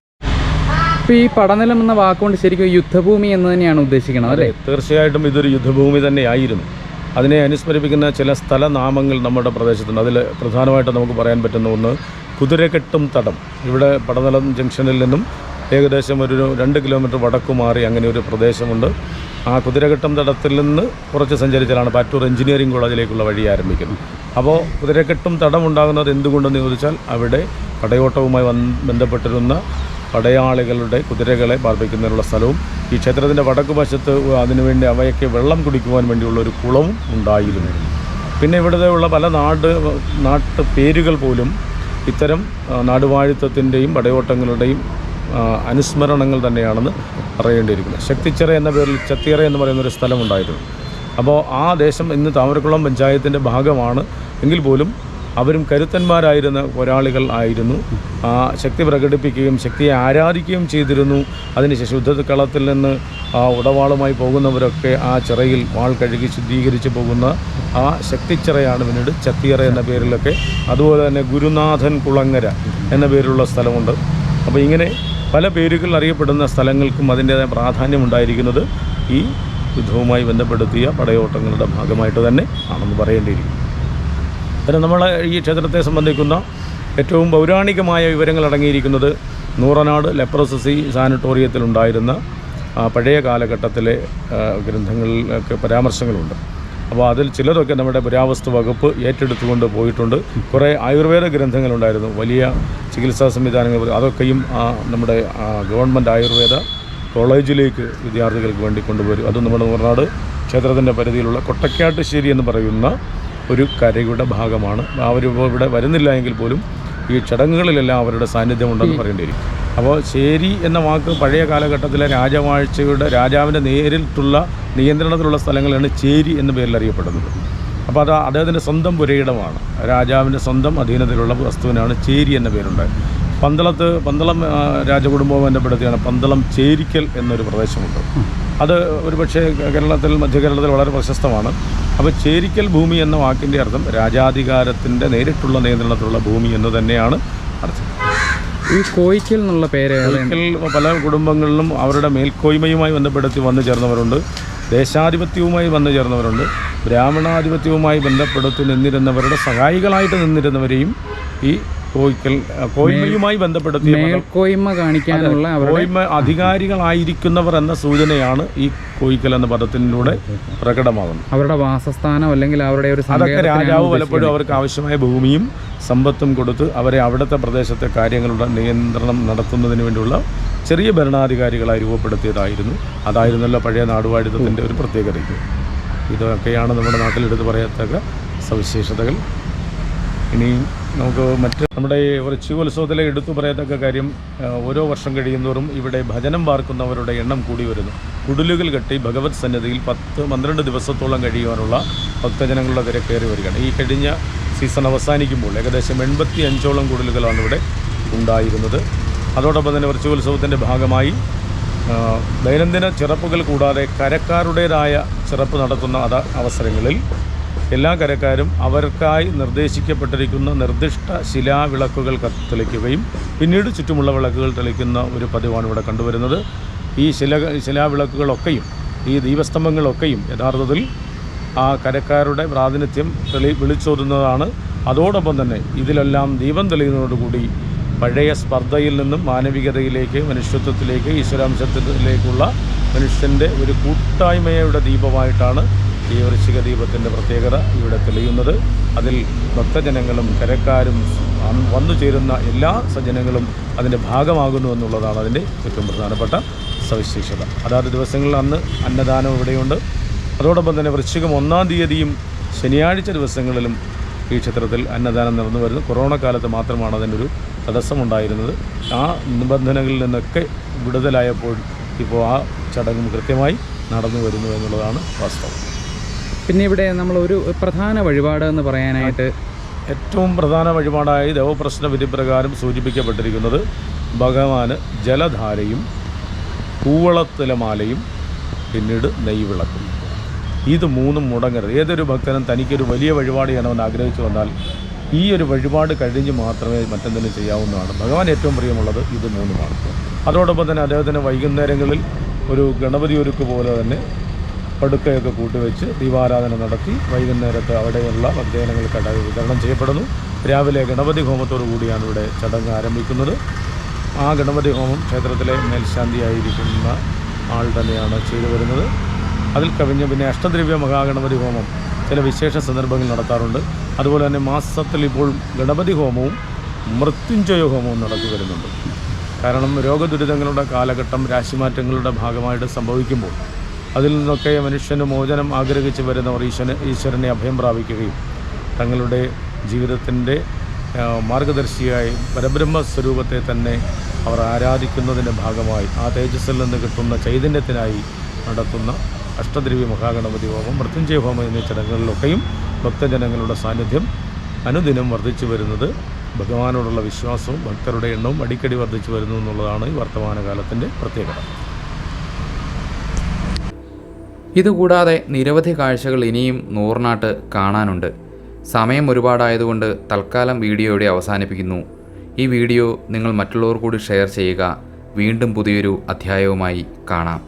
ഇപ്പോൾ ഈ പടനിലം എന്ന വാക്കുകൊണ്ട് ശരിക്കും യുദ്ധഭൂമി എന്ന് തന്നെയാണ് ഉദ്ദേശിക്കുന്നത് അല്ലേ? തീർച്ചയായിട്ടും ഇതൊരു യുദ്ധഭൂമി തന്നെയായിരുന്നു. അതിനെ അനുസ്മരിപ്പിക്കുന്ന ചില സ്ഥലനാമങ്ങൾ നമ്മുടെ പ്രദേശത്തുണ്ട്. അതിൽ പ്രധാനമായിട്ട് നമുക്ക് പറയാൻ പറ്റുന്ന ഒന്ന് കുതിരകെട്ടും തടം. ഇവിടെ പടനിലം ജംഗ്ഷനിൽ നിന്നും ഏകദേശം ഒരു 2 കിലോമീറ്റർ വടക്കു മാറി അങ്ങനെ ഒരു പ്രദേശമുണ്ട്. ആ കുതിരകെട്ടും തടത്തിൽ നിന്ന് കുറച്ച് സഞ്ചരിച്ചാലാണ് പാറ്റൂർ എഞ്ചിനീയറിംഗ് കോളേജിലേക്കുള്ള വഴി ആരംഭിക്കുന്നത്. അപ്പോൾ കുതിരകെട്ടും തടം ഉണ്ടാകുന്നത് എന്തുകൊണ്ടെന്ന് ചോദിച്ചാൽ അവിടെ പടയോട്ടവുമായി ബന്ധപ്പെട്ടിരുന്ന പടയാളികളുടെ കുതിരകളെ പാർപ്പിക്കുന്നതിനുള്ള സ്ഥലവും ഈ ക്ഷേത്രത്തിൻ്റെ വടക്ക് വശത്ത് അതിനുവേണ്ടി അവയൊക്കെ വെള്ളം കുടിക്കുവാൻ വേണ്ടിയുള്ള ഒരു കുളവും ഉണ്ടായിരുന്നു. പിന്നെ ഇവിടുത്തെയുള്ള പല നാട്ടു പേരുകൾ പോലും ഇത്തരം നാടുവാഴിത്തത്തിൻ്റെയും പടയോട്ടങ്ങളുടെയും അനുസ്മരണങ്ങൾ തന്നെയാണെന്ന് പറയേണ്ടിയിരിക്കുന്നത്. ശക്തിച്ചിറ എന്ന പേരിൽ ചത്തിയറ എന്ന് പറയുന്നൊരു സ്ഥലമുണ്ടായിരുന്നു. അപ്പോൾ ആ ദേശം ഇന്ന് താമരക്കുളം പഞ്ചായത്തിൻ്റെ ഭാഗമാണ് എങ്കിൽ പോലും അവരും കരുത്തന്മാരായിരുന്ന പോരാളികൾ ആയിരുന്നു. ശക്തി പ്രകടിപ്പിക്കുകയും ശക്തിയെ ആരാധിക്കുകയും ചെയ്തിരുന്നു. അതിനുശേഷം യുദ്ധക്കളത്തിൽ നിന്ന് ഉടവാളുമായി പോകുന്നവരൊക്കെ ആ ചിറയിൽ വാൾ കഴുകി ശുദ്ധീകരിച്ച് പോകുന്ന ആ ശക്തിച്ചിറയാണ് പിന്നീട് ചത്തിയറ എന്ന പേരിലൊക്കെ. അതുപോലെ തന്നെ ഗുരുനാഥൻ കുളങ്ങര എന്ന പേരിലുള്ള സ്ഥലമുണ്ട്. അപ്പോൾ ഇങ്ങനെ പല പേരുകൾ അറിയപ്പെടുന്ന സ്ഥലങ്ങൾക്കും അതിൻ്റേതായ പ്രാധാന്യമുണ്ടായിരിക്കുന്നത് ഈ യുദ്ധവുമായി ബന്ധപ്പെടുത്തിയ പടയോട്ടങ്ങളുടെ ഭാഗമായിട്ട് തന്നെ ആണെന്ന് പറയേണ്ടിയിരിക്കുന്നു. പിന്നെ നമ്മൾ ഈ ക്ഷേത്രത്തെ സംബന്ധിക്കുന്ന ഏറ്റവും പൗരാണികമായ വിവരങ്ങൾ അടങ്ങിയിരിക്കുന്നത് നൂറനാട് ലെപ്രോസി സാനിറ്റോറിയത്തിലുണ്ടായിരുന്ന പഴയ കാലഘട്ടത്തിലെ ഗ്രന്ഥങ്ങളിലൊക്കെ പരാമർശങ്ങളുണ്ട്. അപ്പോൾ അതിൽ ചിലതൊക്കെ നമ്മുടെ പുരാവസ്തു വകുപ്പ് ഏറ്റെടുത്തുകൊണ്ട് പോയിട്ടുണ്ട്. കുറേ ആയുർവേദ ഗ്രന്ഥങ്ങളുണ്ടായിരുന്നു, വലിയ ചികിത്സാ സംവിധാനങ്ങൾ, അതൊക്കെയും നമ്മുടെ ഗവൺമെൻറ് ആയുർവേദ കോളേജിലേക്ക് വിദ്യാർത്ഥികൾക്ക് വേണ്ടി കൊണ്ടുവരും. അത് നമ്മുടെ നൂറനാട് ക്ഷേത്രത്തിൻ്റെ പരിധിയിലുള്ള കൊട്ടക്കാട്ടുശ്ശേരി എന്ന് പറയുന്ന ഒരു കരയുടെ ഭാഗമാണ്. അവർ ഇവിടെ വരുന്നില്ല എങ്കിൽ പോലും ഈ ചടങ്ങുകളിലെല്ലാം അവരുടെ സാന്നിധ്യമുണ്ടെന്ന് പറയേണ്ടിയിരിക്കും. അപ്പോൾ ശേരി എന്ന വാക്ക് പഴയ കാലഘട്ടത്തിലെ രാജവാഴ്ചയുടെ രാജാവിൻ്റെ നേരിട്ടുള്ള നിയന്ത്രണത്തിലുള്ള സ്ഥലങ്ങളാണ് ചേരി എന്ന പേരിൽ അറിയപ്പെടുന്നത്. അപ്പോൾ അത് അദ്ദേഹത്തിൻ്റെ സ്വന്തം പുരയിടമാണ്. രാജാവിൻ്റെ സ്വന്തം അധീനത്തിലുള്ള വസ്തുവിനാണ് ചേരി എന്ന പേരുണ്ട്. പന്തളം രാജകുടുംബവും ബന്ധപ്പെടുത്തിയാണ് പന്തളം ചേരിക്കൽ എന്നൊരു പ്രദേശമുണ്ട്. അത് ഒരുപക്ഷെ മധ്യ കേരളത്തിൽ വളരെ പ്രശസ്തമാണ്. അപ്പോൾ ചേരിക്കൽ ഭൂമി എന്ന വാക്കിൻ്റെ അർത്ഥം രാജാധികാരത്തിൻ്റെ നേരിട്ടുള്ള നിയന്ത്രണത്തിലുള്ള ഭൂമി എന്ന് തന്നെയാണ് അർത്ഥം. ഈ കോയിക്കൽ എന്നുള്ള പേര് പല കുടുംബങ്ങളിലും അവരുടെ മേൽക്കോയ്മയുമായി ബന്ധപ്പെടുത്തി വന്നു ചേർന്നവരുണ്ട്, ദേശാധിപത്യവുമായി വന്നു ചേർന്നവരുണ്ട്, ബ്രാഹ്മണാധിപത്യവുമായി ബന്ധപ്പെടുത്തി നിന്നിരുന്നവരുടെ സഹായികളായിട്ട് നിന്നിരുന്നവരെയും ഈ കോയ്മയുമായി ബന്ധപ്പെടുത്തിയ മേൽക്കോയ്മ കാണിക്കാനുള്ള കോയ്മ അധികാരികളായിരിക്കുന്നവർ എന്ന സൂചനയാണ് ഈ കോയിക്കൽ എന്ന പദത്തിലൂടെ പ്രകടമാകുന്നത്. അവരുടെ വാസസ്ഥാനം അല്ലെങ്കിൽ അവരുടെ ഒരു അതൊക്കെ രാജാവ് പലപ്പോഴും അവർക്ക് ആവശ്യമായ ഭൂമിയും സമ്പത്തും കൊടുത്ത് അവരെ അവിടുത്തെ പ്രദേശത്തെ കാര്യങ്ങളുടെ നിയന്ത്രണം നടത്തുന്നതിന് വേണ്ടിയുള്ള ചെറിയ ഭരണാധികാരികളായി രൂപപ്പെടുത്തിയതായിരുന്നു. അതായിരുന്നല്ലോ പഴയ നാടുവാഴിത്തത്തിൻ്റെ ഒരു പ്രത്യേകത. ഇതൊക്കെയാണ് നമ്മുടെ നാട്ടിലെടുത്ത് പറയത്തക്ക സവിശേഷതകൾ. ഇനി നമുക്ക് നമ്മുടെ ഈ വൃശ്ചികോത്സവത്തിലെ എടുത്തു പറയത്തക്ക കാര്യം, ഓരോ വർഷം കഴിയുന്നതോറും ഇവിടെ ഭജനം പാർക്കുന്നവരുടെ എണ്ണം കൂടി വരുന്നു. കുടിലുകൾ കെട്ടി ഭഗവത് സന്നിധിയിൽ 10-12 ദിവസത്തോളം കഴിയുവാനുള്ള ഭക്തജനങ്ങളുടെ തിരക്കേറി വരികയാണ്. ഈ കഴിഞ്ഞ സീസൺ അവസാനിക്കുമ്പോൾ ഏകദേശം 85ഓളം കുടിലുകളാണ് ഇവിടെ ഉണ്ടായിരുന്നത്. അതോടൊപ്പം തന്നെ വൃശ്ചികോത്സവത്തിൻ്റെ ഭാഗമായി ദൈനംദിന ചിറപ്പുകൾ കൂടാതെ കരക്കാരുടേതായ ചിറപ്പ് നടത്തുന്ന അവസരങ്ങളിൽ എല്ലാ കരക്കാരും അവർക്കായി നിർദ്ദേശിക്കപ്പെട്ടിരിക്കുന്ന നിർദ്ദിഷ്ട ശിലാവിളക്കുകൾ തെളിക്കുകയും പിന്നീട് ചുറ്റുമുള്ള വിളക്കുകൾ തെളിക്കുന്ന ഒരു പതിവാണ് ഇവിടെ കണ്ടുവരുന്നത്. ഈ ശിലാവിളക്കുകളൊക്കെയും ഈ ദീപസ്തംഭങ്ങളൊക്കെയും യഥാർത്ഥത്തിൽ ആ കരക്കാരുടെ പ്രാതിനിധ്യം വിളിച്ചോതുന്നതാണ്. അതോടൊപ്പം തന്നെ ഇതിലെല്ലാം ദീപം തെളിയുന്നതോടുകൂടി പഴയ സ്പർദ്ധയിൽ നിന്നും മാനവികതയിലേക്ക്, മനുഷ്യത്വത്തിലേക്ക്, ഈശ്വരാംശത്തിലേക്കുള്ള മനുഷ്യൻ്റെ ഒരു കൂട്ടായ്മയുടെ ദീപമായിട്ടാണ് ഈ വൃശ്ചിക ദീപത്തിൻ്റെ പ്രത്യേകത ഇവിടെ തെളിയുന്നത്. അതിൽ ഭക്തജനങ്ങളും കരക്കാരും വന്നു ചേരുന്ന എല്ലാ സജ്ജനങ്ങളും അതിൻ്റെ ഭാഗമാകുന്നു എന്നുള്ളതാണ് അതിൻ്റെ ഏറ്റവും പ്രധാനപ്പെട്ട സവിശേഷത. അതാത് ദിവസങ്ങളിൽ അന്ന് അന്നദാനം ഇവിടെയുണ്ട്. അതോടൊപ്പം തന്നെ വൃശ്ചികം 1-ാം തീയതിയും ശനിയാഴ്ച ദിവസങ്ങളിലും ഈ ക്ഷേത്രത്തിൽ അന്നദാനം നടന്നു വരുന്നു. കൊറോണ കാലത്ത് മാത്രമാണ് അതിനൊരു തടസ്സമുണ്ടായിരുന്നത്. ആ നിബന്ധനകളിൽ നിന്നൊക്കെ വിടുതലായപ്പോൾ ഇപ്പോൾ ആ ചടങ്ങും കൃത്യമായി നടന്നു വരുന്നു എന്നുള്ളതാണ് വാസ്തവം. പിന്നെ ഇവിടെ നമ്മളൊരു പ്രധാന വഴിപാട് എന്ന് പറയാനായിട്ട് ഏറ്റവും പ്രധാന വഴിപാടായി ദേവപ്രശ്ന വിധിപ്രകാരം സൂചിപ്പിക്കപ്പെട്ടിരിക്കുന്നത് ഭഗവാന് ജലധാരയും കൂവളത്തിലമാലയും പിന്നീട് നെയ്വിളക്കും. ഇത് മൂന്നും മുടങ്ങരുത്. ഏതൊരു ഭക്തനും തനിക്കൊരു വലിയ വഴിപാട് ചെയ്യണമെന്ന് ആഗ്രഹിച്ചു വന്നാൽ ഈ ഒരു വഴിപാട് കഴിഞ്ഞ് മാത്രമേ മറ്റെന്തെങ്കിലും ചെയ്യാവുന്നതാണ്. ഭഗവാൻ ഏറ്റവും പ്രിയമുള്ളത് ഇത് മൂന്നുമാണ്. അതോടൊപ്പം തന്നെ അദ്ദേഹത്തിന് വൈകുന്നേരങ്ങളിൽ ഒരു ഗണപതി ഒരുക്ക് പോലെ തന്നെ പടുക്കയൊക്കെ കൂട്ടിവെച്ച് ദീപാരാധന നടത്തി വൈകുന്നേരത്ത് അവിടെയുള്ള ഭക്തജനങ്ങൾക്ക് വിതരണം ചെയ്യപ്പെടുന്നു. രാവിലെ ഗണപതി ഹോമത്തോടു കൂടിയാണ് ഇവിടെ ചടങ്ങ് ആരംഭിക്കുന്നത്. ആ ഗണപതി ഹോമം ക്ഷേത്രത്തിലെ മേൽശാന്തിയായിരിക്കുന്ന ആൾ തന്നെയാണ് ചെയ്തു വരുന്നത്. അതിൽ കവിഞ്ഞ് പിന്നെ അഷ്ടദ്രവ്യ മഹാഗണപതി ഹോമം ചില വിശേഷ സന്ദർഭങ്ങളിൽ നടത്താറുണ്ട്. അതുപോലെ തന്നെ മാസത്തിൽ ഇപ്പോൾ ഗണപതി ഹോമവും മൃത്യുഞ്ജയ ഹോമവും നടത്തി വരുന്നുണ്ട്. കാരണം രോഗദുരിതങ്ങളുടെ കാലഘട്ടം രാശിമാറ്റങ്ങളുടെ ഭാഗമായിട്ട് സംഭവിക്കുമ്പോൾ അതിൽ നിന്നൊക്കെ മനുഷ്യന് മോചനം ആഗ്രഹിച്ച് വരുന്നവർ ഈശ്വരനെ അഭയം പ്രാപിക്കുകയും തങ്ങളുടെ ജീവിതത്തിൻ്റെ മാർഗദർശിയായി പരബ്രഹ്മസ്വരൂപത്തെ തന്നെ അവർ ആരാധിക്കുന്നതിൻ്റെ ഭാഗമായി ആ തേജസ്സിൽ നിന്ന് കിട്ടുന്ന ചൈതന്യത്തിനായി നടത്തുന്ന അഷ്ടദ്രവ്യ മഹാഗണപതി ഹോമം, മൃത്യുഞ്ജയ ഹോമം എന്നീ ചടങ്ങുകളിലൊക്കെയും ഭക്തജനങ്ങളുടെ സാന്നിധ്യം അനുദിനം വർദ്ധിച്ചു വരുന്നത് ഭഗവാനോടുള്ള വിശ്വാസവും ഭക്തരുടെ എണ്ണവും അടിക്കടി വർദ്ധിച്ചു വരുന്നു എന്നുള്ളതാണ് ഈ വർത്തമാനകാലത്തിൻ്റെ പ്രത്യേകത. ഇതുകൂടാതെ നിരവധി കാഴ്ചകൾ ഇനിയും നൂറിനാട്ട് കാണാനുണ്ട്. സമയം ഒരുപാടായതുകൊണ്ട് തൽക്കാലം വീഡിയോ ഇവിടെ അവസാനിപ്പിക്കുന്നു. ഈ വീഡിയോ നിങ്ങൾ മറ്റുള്ളവർ കൂടി ഷെയർ ചെയ്യുക. വീണ്ടും പുതിയൊരു അധ്യായവുമായി കാണാം.